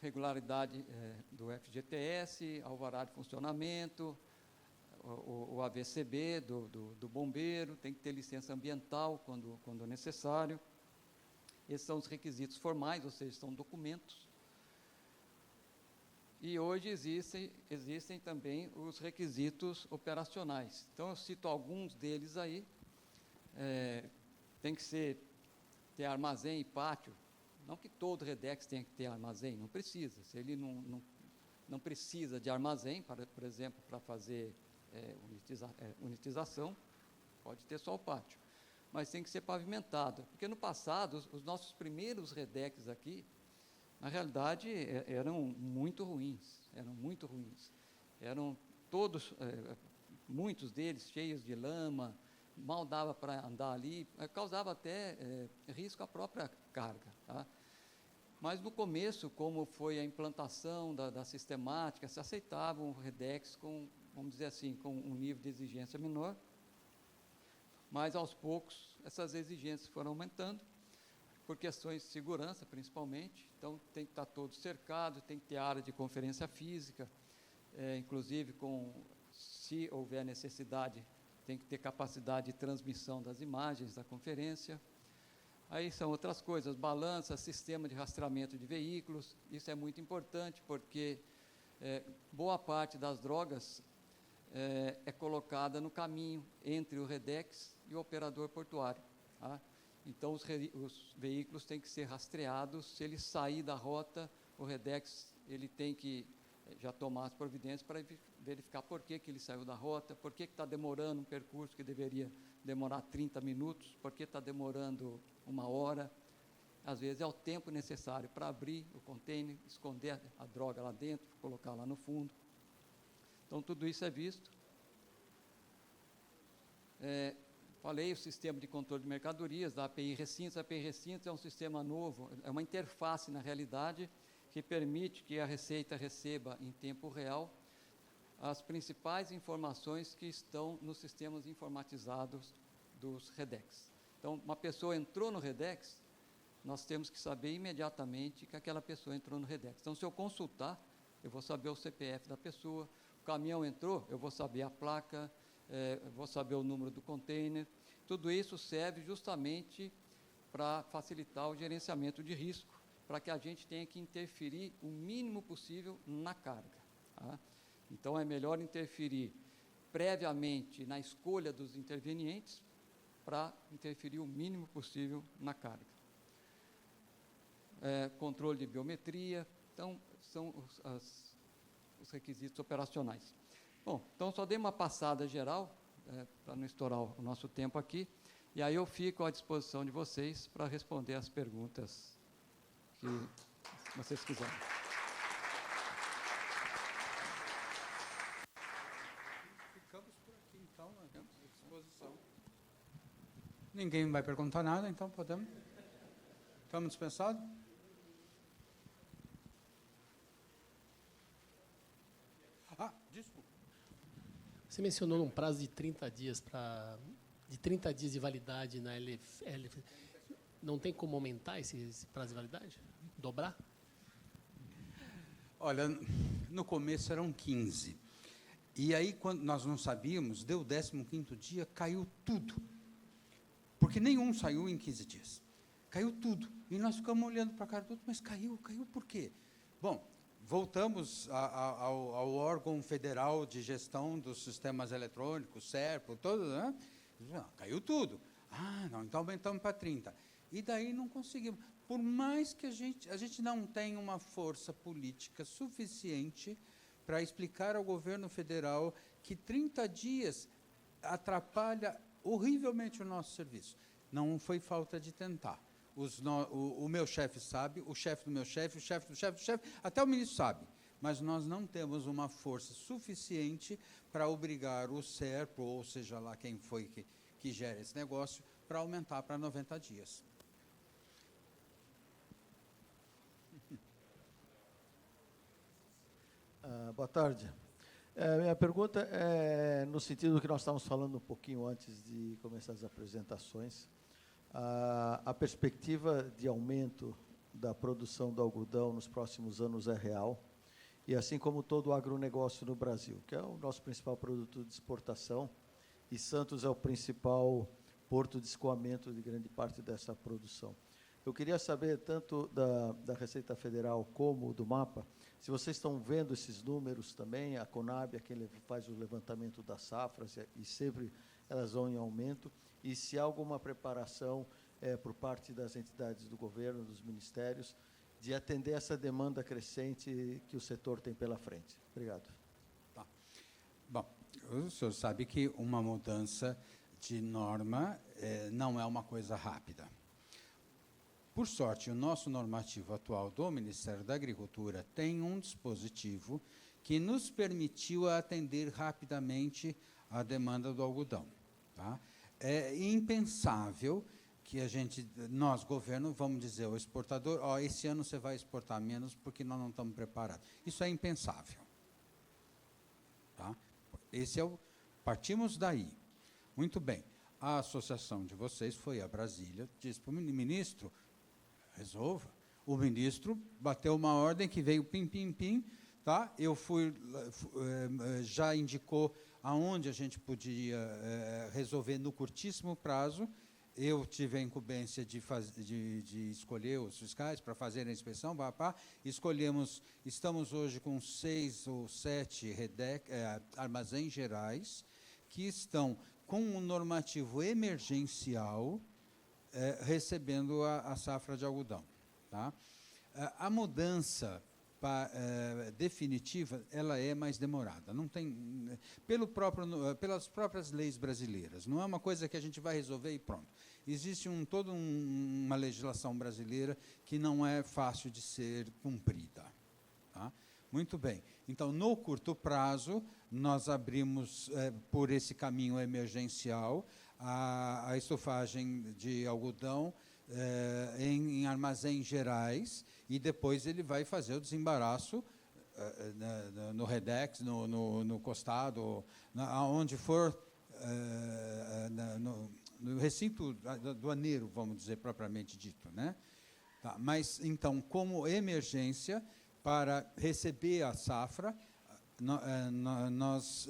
regularidade do FGTS, alvará de funcionamento, o AVCB do bombeiro, tem que ter licença ambiental quando necessário. Esses são os requisitos formais, ou seja, são documentos. E hoje existem também os requisitos operacionais. Então, eu cito alguns deles aí. Tem que ter armazém e pátio. Não que todo REDEX tenha que ter armazém, não precisa. Se ele não precisa de armazém, por exemplo, para fazer unitização, pode ter só o pátio. Mas tem que ser pavimentado. Porque no passado, os nossos primeiros REDEX aqui, na realidade, eram muito ruins. Eram todos, muitos deles cheios de lama, mal dava para andar ali, causava até risco à própria carga. Tá? Mas no começo, como foi a implantação da sistemática, se aceitava um REDEX com, vamos dizer assim, com um nível de exigência menor, mas aos poucos essas exigências foram aumentando, por questões de segurança principalmente. Então tem que estar todo cercado, tem que ter área de conferência física, inclusive se houver necessidade, tem que ter capacidade de transmissão das imagens da conferência. Aí são outras coisas, balança, sistema de rastreamento de veículos. Isso é muito importante porque boa parte das drogas é colocada no caminho entre o REDEX e o operador portuário. Tá? Então, os veículos têm que ser rastreados. Se ele sair da rota, o REDEX ele tem que já tomar as providências para verificar por que ele saiu da rota, por que está demorando um percurso que deveria demorar 30 minutos, por que está demorando 1 hora. Às vezes é o tempo necessário para abrir o container, esconder a droga lá dentro, colocar lá no fundo. Então, tudo isso é visto. Falei o sistema de controle de mercadorias, da API Recintos. A API Recintos é um sistema novo, é uma interface, na realidade, que permite que a Receita receba em tempo real as principais informações que estão nos sistemas informatizados dos REDEX. Então, uma pessoa entrou no REDEX, nós temos que saber imediatamente que aquela pessoa entrou no REDEX. Então, se eu consultar, eu vou saber o CPF da pessoa. O caminhão entrou, eu vou saber a placa, eu vou saber o número do container. Tudo isso serve justamente para facilitar o gerenciamento de risco, para que a gente tenha que interferir o mínimo possível na carga. Tá? Então, é melhor interferir previamente na escolha dos intervenientes para interferir o mínimo possível na carga. Controle de biometria, então, são os requisitos operacionais. Bom, então, só dei uma passada geral, para não estourar o nosso tempo aqui, e aí eu fico à disposição de vocês para responder as perguntas que vocês quiserem. Ficamos por aqui, então, nós temos à disposição. Ninguém vai perguntar nada, então podemos? Estamos dispensados? Desculpa. Você mencionou um prazo de 30 dias de 30 dias de validade na LF. Não tem como aumentar esse prazo de validade? Dobrar? Olha, no começo eram 15. E aí, quando nós não sabíamos, deu o 15º dia, caiu tudo. Porque nenhum saiu em 15 dias. Caiu tudo. E nós ficamos olhando para a cara do outro, mas caiu por quê? Bom, voltamos ao órgão federal de gestão dos sistemas eletrônicos, SERPO, todo, né? Caiu tudo. Não, então aumentamos para 30. E daí não conseguimos. Por mais que a gente não tenha uma força política suficiente para explicar ao governo federal que 30 dias atrapalha horrivelmente o nosso serviço. Não foi falta de tentar. O meu chefe sabe, o chefe do meu chefe, o chefe do chefe do chefe, até o ministro sabe. Mas nós não temos uma força suficiente para obrigar o SERPRO, ou seja lá quem foi que gera esse negócio, para aumentar para 90 dias. Boa tarde. Minha pergunta é no sentido que nós estávamos falando um pouquinho antes de começar as apresentações. A perspectiva de aumento da produção do algodão nos próximos anos é real, e assim como todo o agronegócio no Brasil, que é o nosso principal produto de exportação, e Santos é o principal porto de escoamento de grande parte dessa produção. Eu queria saber, tanto da Receita Federal como do MAPA, se vocês estão vendo esses números também. A Conab é quem faz o levantamento das safras, e sempre elas vão em aumento, e se há alguma preparação por parte das entidades do governo, dos ministérios, de atender essa demanda crescente que o setor tem pela frente. Obrigado. Tá. Bom, o senhor sabe que uma mudança de norma não é uma coisa rápida. Por sorte, o nosso normativo atual do Ministério da Agricultura tem um dispositivo que nos permitiu atender rapidamente a demanda do algodão. Tá? É impensável que nós, governo, vamos dizer ao exportador, esse ano você vai exportar menos porque nós não estamos preparados. Isso é impensável. Tá? Partimos daí. Muito bem. A associação de vocês foi a Brasília, disse para o ministro, resolva. O ministro bateu uma ordem que veio pim, pim, pim, tá? Eu já indicou aonde a gente podia resolver no curtíssimo prazo. Eu tive a incumbência de escolher os fiscais para fazer a inspeção, escolhemos, estamos hoje com 6 ou 7 armazéns gerais que estão com um normativo emergencial recebendo a safra de algodão. Tá? A mudança definitiva, ela é mais demorada. Não tem, pelas próprias leis brasileiras. Não é uma coisa que a gente vai resolver e pronto. Existe toda uma legislação brasileira que não é fácil de ser cumprida. Tá? Muito bem. Então, no curto prazo, nós abrimos, por esse caminho emergencial, a estofagem de algodão em armazéns gerais, e depois ele vai fazer o desembaraço no Redex, no costado, aonde for, no recinto aduaneiro, vamos dizer, propriamente dito. Né? Tá, mas, então, como emergência, para receber a safra, nós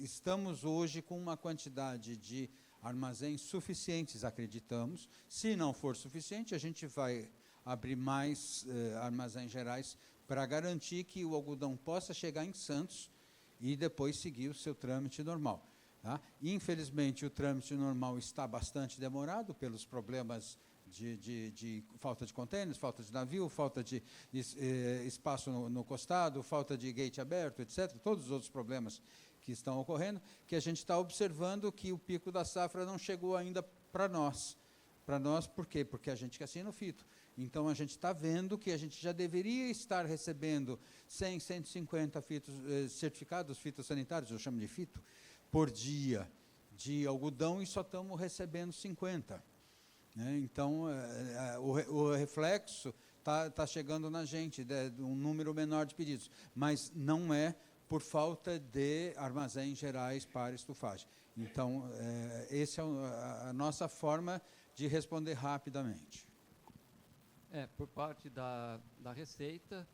estamos hoje com uma quantidade de armazéns suficientes, acreditamos. Se não for suficiente, a gente vai abrir mais armazéns gerais para garantir que o algodão possa chegar em Santos e depois seguir o seu trâmite normal. Tá? Infelizmente, o trâmite normal está bastante demorado pelos problemas de falta de contêineres, falta de navio, falta de espaço no costado, falta de gate aberto, etc., todos os outros problemas que estão ocorrendo, que a gente está observando que o pico da safra não chegou ainda para nós. Para nós, por quê? Porque a gente assina o fito. Então, a gente está vendo que a gente já deveria estar recebendo 100, 150 certificados fitossanitários, eu chamo de fito, por dia de algodão, e só estamos recebendo 50. Né? Então, o reflexo está chegando na gente, de um número menor de pedidos, mas não é por falta de armazéns gerais para estufagem. Então, essa é a nossa forma de responder rapidamente. Por parte da Receita,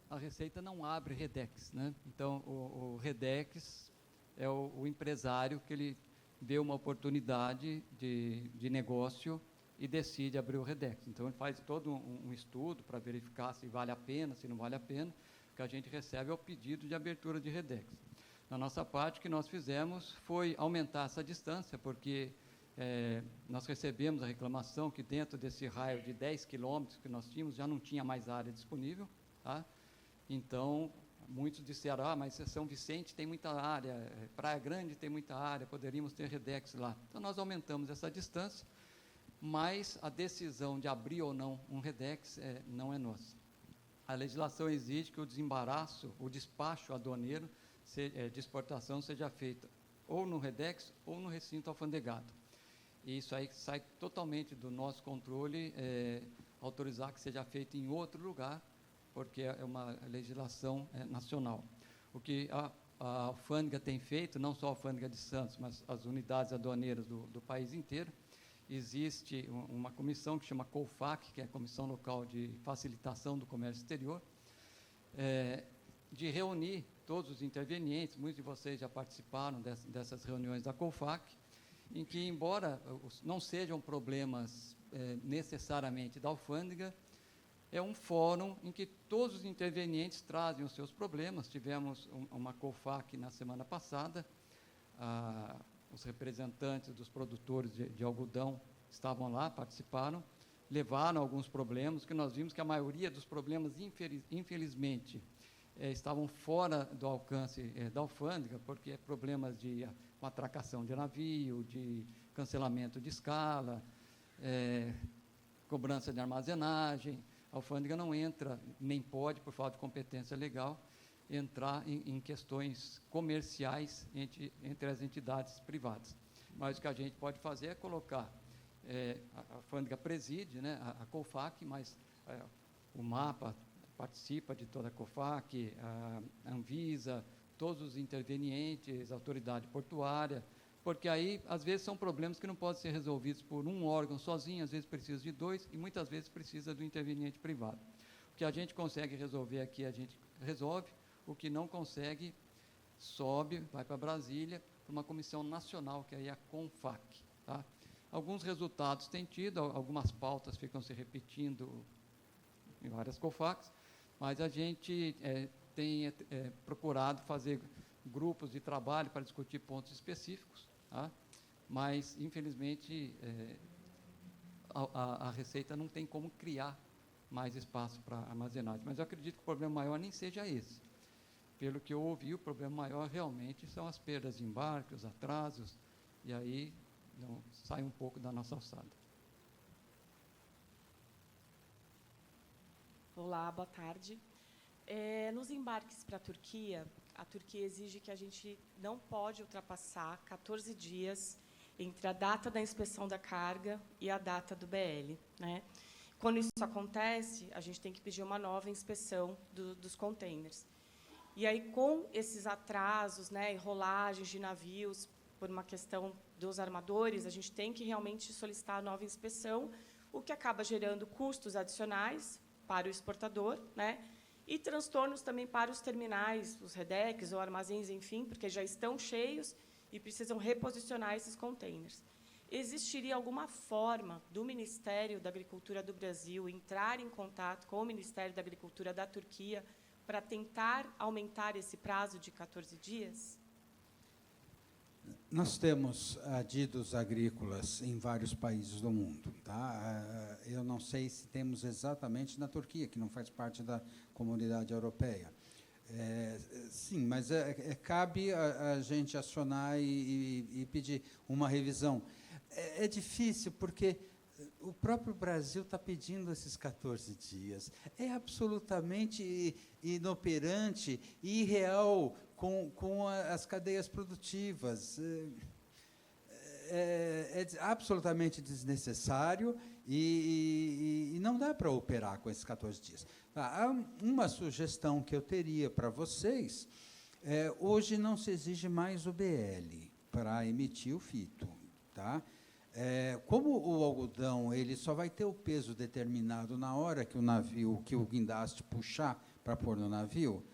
a Receita não abre REDEX, né? Então, o REDEX é o empresário que ele vê uma oportunidade de negócio e decide abrir o REDEX. Então, ele faz todo um estudo para verificar se vale a pena, se não vale a pena. O que a gente recebe é o pedido de abertura de REDEX. Na nossa parte, o que nós fizemos foi aumentar essa distância, porque nós recebemos a reclamação que dentro desse raio de 10 quilômetros que nós tínhamos, já não tinha mais área disponível. Tá? Então, muitos disseram, mas São Vicente tem muita área, Praia Grande tem muita área, poderíamos ter REDEX lá. Então, nós aumentamos essa distância, mas a decisão de abrir ou não um REDEX não é nossa. A legislação exige que o desembaraço, o despacho aduaneiro de exportação seja feito ou no REDEX ou no recinto alfandegado. E isso aí sai totalmente do nosso controle, autorizar que seja feito em outro lugar, porque é uma legislação nacional. O que a alfândega tem feito, não só a alfândega de Santos, mas as unidades aduaneiras do país inteiro, existe uma comissão que chama COFAC, que é a Comissão Local de Facilitação do Comércio Exterior, de reunir todos os intervenientes, muitos de vocês já participaram dessas reuniões da COFAC, em que, embora não sejam problemas necessariamente da alfândega, é um fórum em que todos os intervenientes trazem os seus problemas. Tivemos uma COFAC na semana passada, os representantes dos produtores de algodão estavam lá, participaram, levaram alguns problemas, que nós vimos que a maioria dos problemas, infelizmente, estavam fora do alcance da alfândega, porque problemas de atracação de navio, de cancelamento de escala, cobrança de armazenagem. A alfândega não entra, nem pode, por falta de competência legal, entrar em questões comerciais entre as entidades privadas. Mas o que a gente pode fazer é colocar, a alfândega preside, né, a COFAC, mas o MAPA participa de toda a COFAC, a Anvisa, todos os intervenientes, a autoridade portuária, porque aí, às vezes, são problemas que não podem ser resolvidos por um órgão sozinho, às vezes precisa de dois, e muitas vezes precisa do interveniente privado. O que a gente consegue resolver aqui, a gente resolve, o que não consegue, sobe, vai para Brasília, para uma comissão nacional, que aí é a CONFAC. Tá? Alguns resultados têm tido, algumas pautas ficam se repetindo em várias COFACs, mas a gente tem procurado fazer grupos de trabalho para discutir pontos específicos, tá? Mas, infelizmente, a Receita não tem como criar mais espaço para armazenagem. Mas eu acredito que o problema maior nem seja esse. Pelo que eu ouvi, o problema maior realmente são as perdas de embarque, os atrasos, e aí sai um pouco da nossa alçada. Olá, boa tarde. Nos embarques para a Turquia exige que a gente não pode ultrapassar 14 dias entre a data da inspeção da carga e a data do BL. Né? Quando isso acontece, a gente tem que pedir uma nova inspeção dos containers. E aí, com esses atrasos, né, e rolagens de navios, por uma questão dos armadores, a gente tem que realmente solicitar a nova inspeção, o que acaba gerando custos adicionais para o exportador, né, e transtornos também para os terminais, os REDEX ou armazéns, enfim, porque já estão cheios e precisam reposicionar esses containers. Existiria alguma forma do Ministério da Agricultura do Brasil entrar em contato com o Ministério da Agricultura da Turquia para tentar aumentar esse prazo de 14 dias? Nós temos adidos agrícolas em vários países do mundo. Tá? Eu não sei se temos exatamente na Turquia, que não faz parte da comunidade europeia. Sim, mas cabe a gente acionar e pedir uma revisão. É difícil, porque o próprio Brasil está pedindo esses 14 dias. É absolutamente inoperante e irreal com as cadeias produtivas. É absolutamente desnecessário e não dá para operar com esses 14 dias. Há uma sugestão que eu teria para vocês. Hoje não se exige mais o BL para emitir o fito. Tá? Como o algodão ele só vai ter o peso determinado na hora que o guindaste puxar para pôr no navio,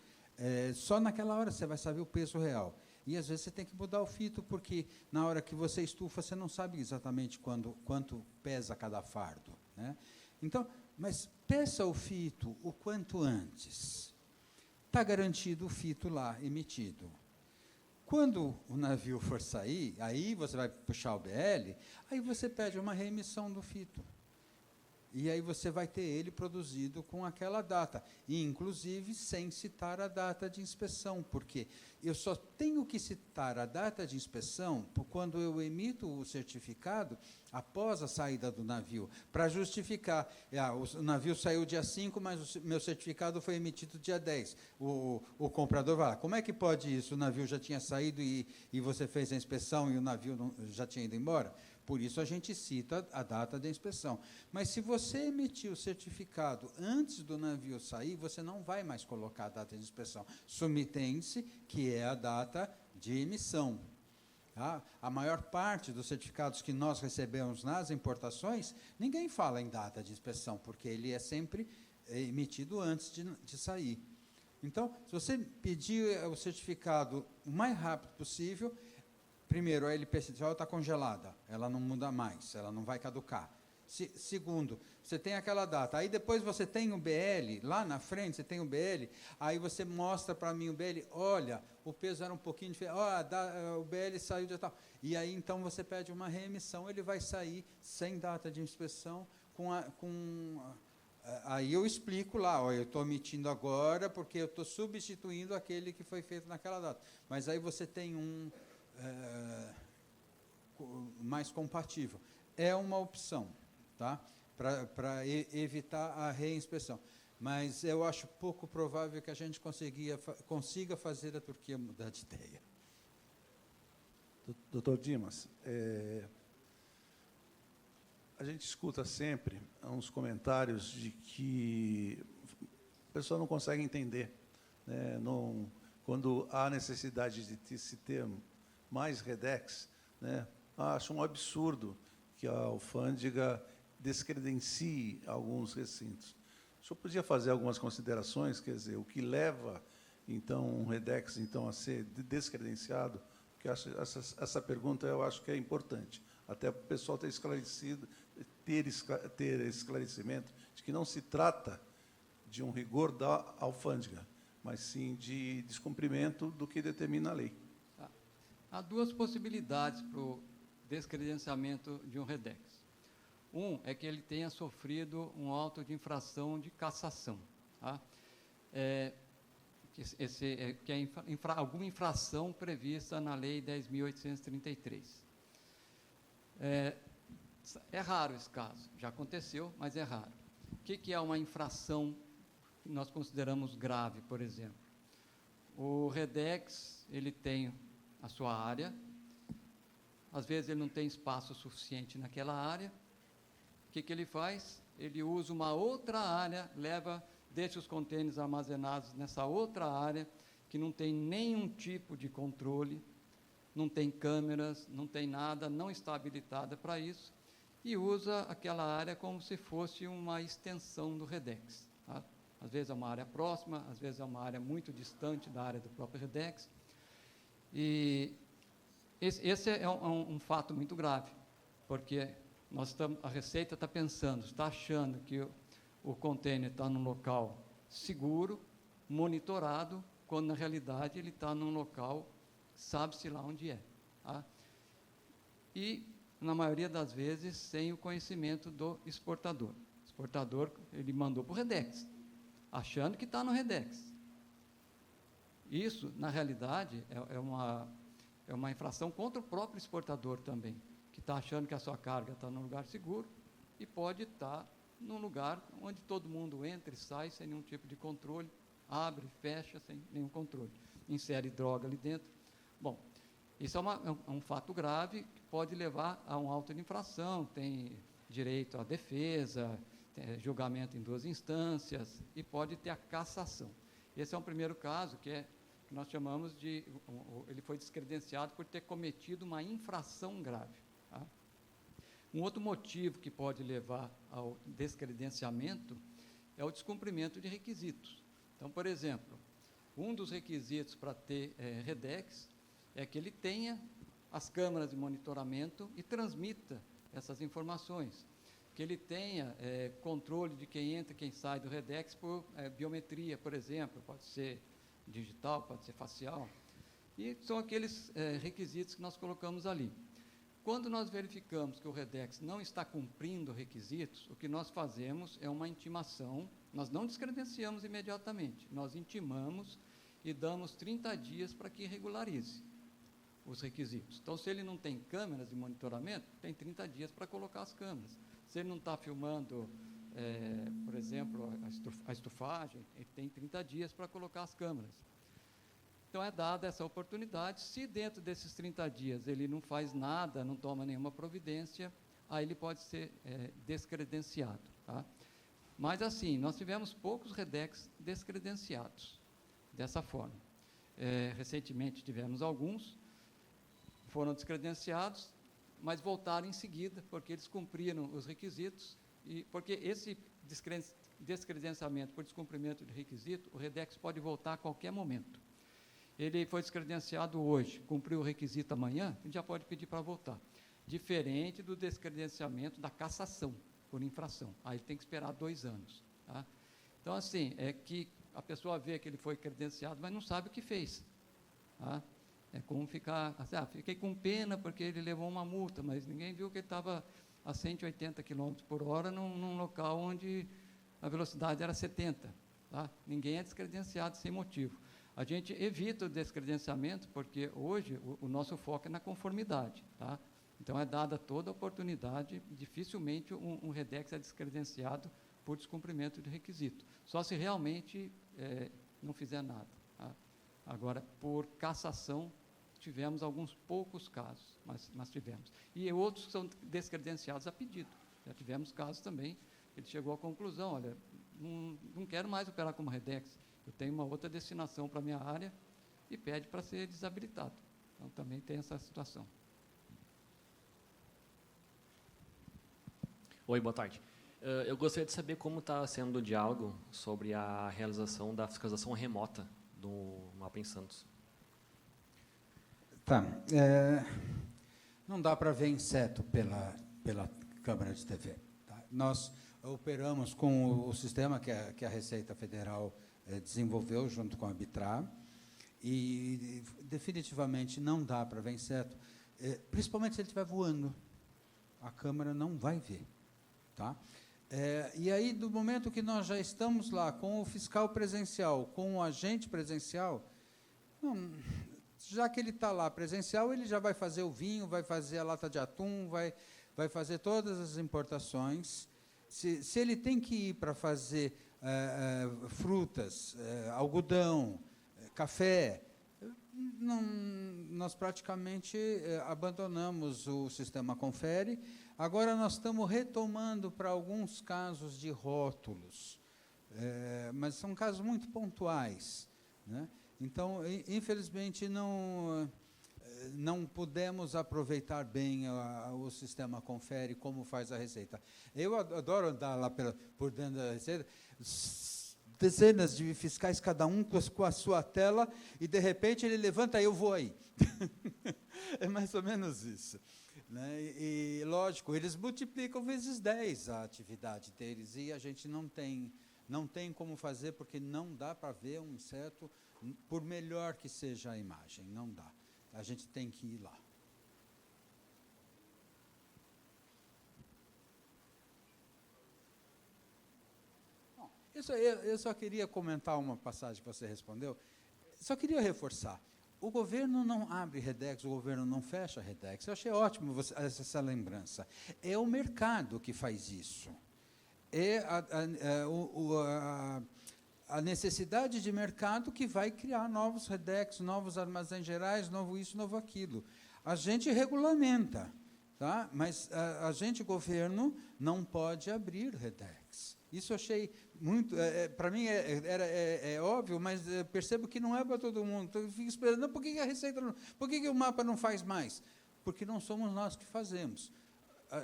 só naquela hora você vai saber o peso real. E, às vezes, você tem que mudar o fito, porque, na hora que você estufa, você não sabe exatamente quanto pesa cada fardo. Né? Então, mas peça o fito o quanto antes. Está garantido o fito lá, emitido. Quando o navio for sair, aí você vai puxar o BL, aí você pede uma reemissão do fito. E aí você vai ter ele produzido com aquela data, e inclusive sem citar a data de inspeção, porque eu só tenho que citar a data de inspeção quando eu emito o certificado após a saída do navio, para justificar. O navio saiu dia 5, mas o meu certificado foi emitido dia 10. O comprador vai lá, como é que pode isso? O navio já tinha saído e você fez a inspeção e o navio já tinha ido embora? Por isso a gente cita a data da inspeção. Mas se você emitir o certificado antes do navio sair, você não vai mais colocar a data de inspeção. Submetende-se, que é a data de emissão. Tá? A maior parte dos certificados que nós recebemos nas importações, ninguém fala em data de inspeção, porque ele é sempre emitido antes de sair. Então, se você pedir o certificado o mais rápido possível, primeiro, a LPCO está congelada, ela não muda mais, ela não vai caducar. Segundo, você tem aquela data, aí depois você tem o BL, lá na frente você tem o BL, aí você mostra para mim o BL, olha, o peso era um pouquinho diferente, o BL saiu de tal. E aí, então, você pede uma reemissão, ele vai sair sem data de inspeção, aí eu explico lá, eu estou emitindo agora, porque eu estou substituindo aquele que foi feito naquela data. Mas aí você tem mais compatível. É uma opção, tá? Para evitar a reinspeção. Mas eu acho pouco provável que a gente consiga fazer a Turquia mudar de ideia. Doutor Dimas, a gente escuta sempre uns comentários de que a pessoa não consegue entender, né? Quando há necessidade de se ter mais REDEX, né? Acho um absurdo que a alfândega descredencie alguns recintos. O senhor podia fazer algumas considerações, quer dizer, o que leva, então, um REDEX então, a ser descredenciado? Porque essa pergunta eu acho que é importante, até para o pessoal ter esclarecido, ter esclarecimento de que não se trata de um rigor da alfândega, mas sim de descumprimento do que determina a lei. Há duas possibilidades para o descredenciamento de um REDEX. Um é que ele tenha sofrido um auto de infração de cassação. Tá? Que é alguma infração prevista na Lei 10.833. É raro esse caso, já aconteceu, mas é raro. O que é uma infração que nós consideramos grave, por exemplo? O REDEX, ele tem a sua área, às vezes ele não tem espaço suficiente naquela área. O que ele faz? Ele usa uma outra área, deixa os contêineres armazenados nessa outra área, que não tem nenhum tipo de controle, não tem câmeras, não tem nada, não está habilitada para isso, e usa aquela área como se fosse uma extensão do REDEX. Tá? Às vezes é uma área próxima, às vezes é uma área muito distante da área do próprio REDEX. E esse é um fato muito grave, porque a Receita está achando que o contêiner está num local seguro, monitorado, quando, na realidade, ele está num local, sabe-se lá onde é. Tá? E, na maioria das vezes, sem o conhecimento do exportador. O exportador, ele mandou para o REDEX, achando que está no REDEX. Isso, na realidade, é uma infração contra o próprio exportador também, que está achando que a sua carga está num lugar seguro e pode estar num lugar onde todo mundo entra e sai sem nenhum tipo de controle, abre, fecha sem nenhum controle, insere droga ali dentro. Bom, isso é um fato grave que pode levar a um auto de infração, tem direito à defesa, julgamento em 2 instâncias e pode ter a cassação. Esse é um primeiro caso que nós chamamos de, ele foi descredenciado por ter cometido uma infração grave. Tá? Um outro motivo que pode levar ao descredenciamento é o descumprimento de requisitos. Então, por exemplo, um dos requisitos para ter REDEX é que ele tenha as câmeras de monitoramento e transmita essas informações, que ele tenha controle de quem entra e quem sai do REDEX por biometria, por exemplo, pode ser digital, pode ser facial, e são aqueles requisitos que nós colocamos ali. Quando nós verificamos que o REDEX não está cumprindo requisitos, o que nós fazemos é uma intimação, nós não descredenciamos imediatamente, nós intimamos e damos 30 dias para que regularize os requisitos. Então, se ele não tem câmeras de monitoramento, tem 30 dias para colocar as câmeras. Se ele não está filmando, por exemplo, a estufagem, ele tem 30 dias para colocar as câmeras. Então, é dada essa oportunidade. Se dentro desses 30 dias ele não faz nada, não toma nenhuma providência, aí ele pode ser descredenciado. Tá? Mas, assim, nós tivemos poucos REDEX descredenciados, dessa forma. Recentemente tivemos alguns, foram descredenciados, mas voltaram em seguida, porque eles cumpriram os requisitos, e porque esse descredenciamento por descumprimento de requisito, o REDEX pode voltar a qualquer momento. Ele foi descredenciado hoje, cumpriu o requisito amanhã, ele já pode pedir para voltar. Diferente do descredenciamento da cassação por infração. Aí ele tem que esperar 2 anos. Tá? Então, assim, é que a pessoa vê que ele foi credenciado, mas não sabe o que fez. Tá? É como ficar, assim, fiquei com pena porque ele levou uma multa, mas ninguém viu que ele estava a 180 km por hora num local onde a velocidade era 70. Tá? Ninguém é descredenciado sem motivo. A gente evita o descredenciamento porque hoje o nosso foco é na conformidade. Tá? Então, é dada toda a oportunidade, dificilmente um REDEX é descredenciado por descumprimento de requisito, só se realmente não fizer nada. Tá? Agora, por cassação, tivemos alguns poucos casos, mas tivemos. E outros que são descredenciados a pedido. Já tivemos casos também, ele chegou à conclusão, olha, não quero mais operar como REDEX, eu tenho uma outra destinação para a minha área e pede para ser desabilitado. Então, também tem essa situação. Oi, boa tarde. Eu gostaria de saber como está sendo o diálogo sobre a realização da fiscalização remota do Mapa em Santos. Tá. Não dá para ver inseto pela câmera de TV. Tá? Nós operamos com o sistema que a Receita Federal desenvolveu junto com a Arbitrar e definitivamente não dá para ver inseto, principalmente se ele estiver voando. A câmera não vai ver. Tá? E aí, do momento que nós já estamos lá com o fiscal presencial, com o agente presencial, já que ele está lá presencial, ele já vai fazer o vinho, vai fazer a lata de atum, vai fazer todas as importações. Se ele tem que ir para fazer frutas, algodão, café, nós praticamente abandonamos o sistema Confere. Agora nós estamos retomando para alguns casos de rótulos, mas são casos muito pontuais, né? Então, infelizmente, não pudemos aproveitar bem o sistema Confere como faz a Receita. Eu adoro andar lá por dentro da Receita, dezenas de fiscais, cada um com a sua tela, e, de repente, ele levanta e eu vou aí. É mais ou menos isso. Né? E, lógico, eles multiplicam vezes 10 a atividade deles, e a gente não tem Não tem como fazer, porque não dá para ver um certo... Por melhor que seja a imagem, não dá. A gente tem que ir lá. Bom, eu só queria comentar uma passagem que você respondeu. Só queria reforçar. O governo não abre REDEX, o governo não fecha REDEX. Eu achei ótimo essa lembrança. É o mercado que faz isso. É a necessidade de mercado que vai criar novos REDEX, novos armazéns gerais, novo isso, novo aquilo. A gente regulamenta, tá? Mas a gente, governo, não pode abrir REDEX. Isso eu achei muito... para mim é óbvio, mas percebo que não é para todo mundo. Eu fico esperando, não, por que a Receita não... Por que o mapa não faz mais? Porque não somos nós que fazemos.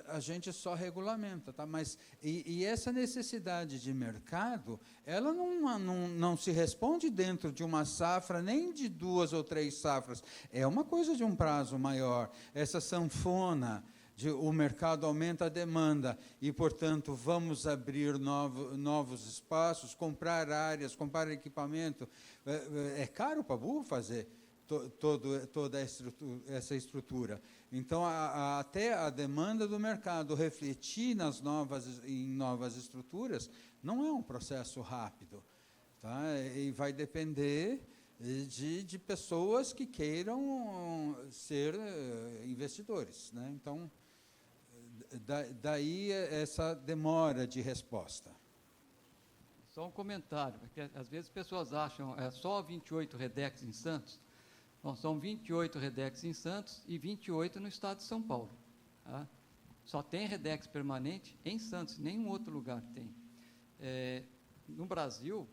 A gente só regulamenta, tá? Mas e essa necessidade de mercado, ela não se responde dentro de uma safra, nem de 2 ou 3 safras. É uma coisa de um prazo maior. Essa sanfona, o mercado aumenta a demanda e, portanto, vamos abrir novos espaços, comprar áreas, comprar equipamento. É caro para burro fazer toda essa estrutura. Então, até a demanda do mercado refletir em novas estruturas não é um processo rápido. Tá? E vai depender de pessoas que queiram ser investidores. Né? Então, daí essa demora de resposta. Só um comentário, porque às vezes as pessoas acham só 28 REDEX em Santos. Bom, são 28 REDEX em Santos e 28 no estado de São Paulo. Tá? Só tem REDEX permanente em Santos, nenhum outro lugar tem. No Brasil,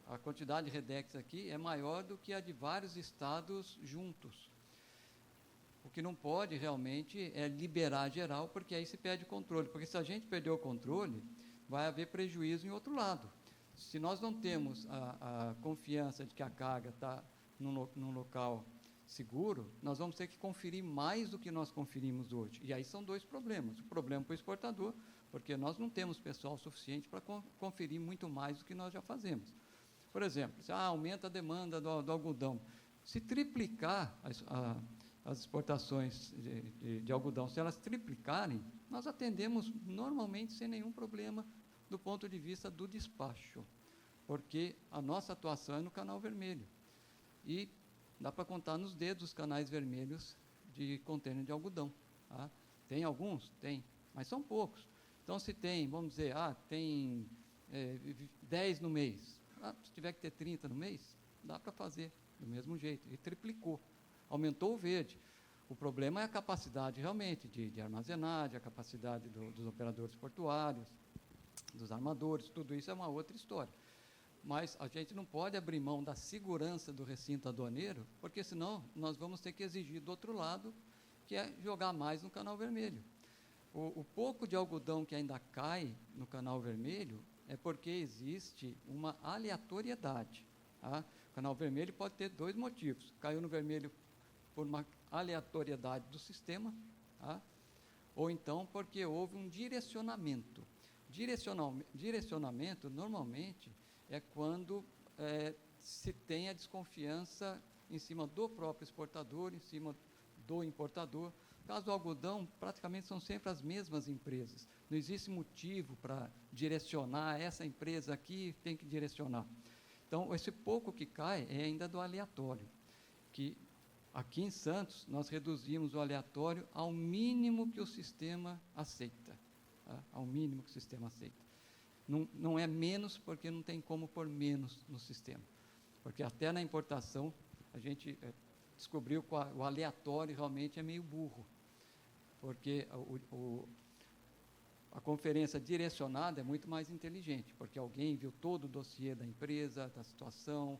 a quantidade de REDEX aqui é maior do que a de vários estados juntos. O que não pode realmente é liberar geral, porque aí se perde o controle. Porque se a gente perder o controle, vai haver prejuízo em outro lado. Se nós não temos a confiança de que a carga está num local seguro, nós vamos ter que conferir mais do que nós conferimos hoje. E aí são 2 problemas. O problema para o exportador, porque nós não temos pessoal suficiente para conferir muito mais do que nós já fazemos. Por exemplo, se aumenta a demanda do algodão. Se triplicar as exportações de algodão, se elas triplicarem, nós atendemos normalmente sem nenhum problema do ponto de vista do despacho, porque a nossa atuação é no canal vermelho. E dá para contar nos dedos os canais vermelhos de contêiner de algodão. Tá? Tem alguns? Tem, mas são poucos. Então, se tem, vamos dizer, tem 10 no mês. Se tiver que ter 30 no mês, dá para fazer do mesmo jeito. E triplicou. Aumentou o verde. O problema é a capacidade realmente de armazenagem, a capacidade dos operadores portuários, dos armadores, tudo isso é uma outra história. Mas a gente não pode abrir mão da segurança do recinto aduaneiro, porque senão nós vamos ter que exigir do outro lado, que é jogar mais no canal vermelho. O pouco de algodão que ainda cai no canal vermelho é porque existe uma aleatoriedade. Tá? O canal vermelho pode ter 2 motivos. Caiu no vermelho por uma aleatoriedade do sistema, tá? Ou então porque houve um direcionamento. Direcionamento, normalmente, é quando se tem a desconfiança em cima do próprio exportador, em cima do importador. No caso do algodão, praticamente são sempre as mesmas empresas. Não existe motivo para direcionar, essa empresa aqui tem que direcionar. Então, esse pouco que cai é ainda do aleatório, que aqui em Santos nós reduzimos o aleatório ao mínimo que o sistema aceita. Tá? Ao mínimo que o sistema aceita. Não é menos, porque não tem como pôr menos no sistema. Porque até na importação, a gente descobriu que o aleatório realmente é meio burro. Porque a conferência direcionada é muito mais inteligente, porque alguém viu todo o dossiê da empresa, da situação,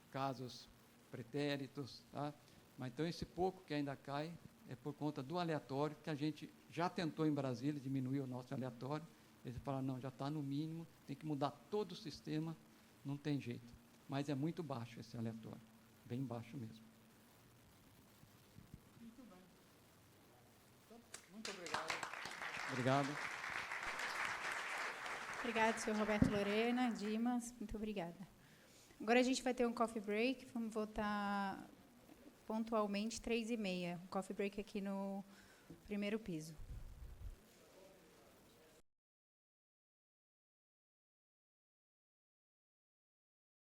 casos pretéritos. Tá? Mas então esse pouco que ainda cai é por conta do aleatório, que a gente já tentou em Brasília diminuir o nosso aleatório. Eles falaram, não, já está no mínimo, tem que mudar todo o sistema, não tem jeito. Mas é muito baixo esse aleatório, bem baixo mesmo. Muito bem. Então, muito obrigado. Obrigado. Obrigada, senhor Roberto Lorena, Dimas, muito obrigada. Agora a gente vai ter um coffee break, vamos voltar pontualmente 3h30. Um coffee break aqui no primeiro piso.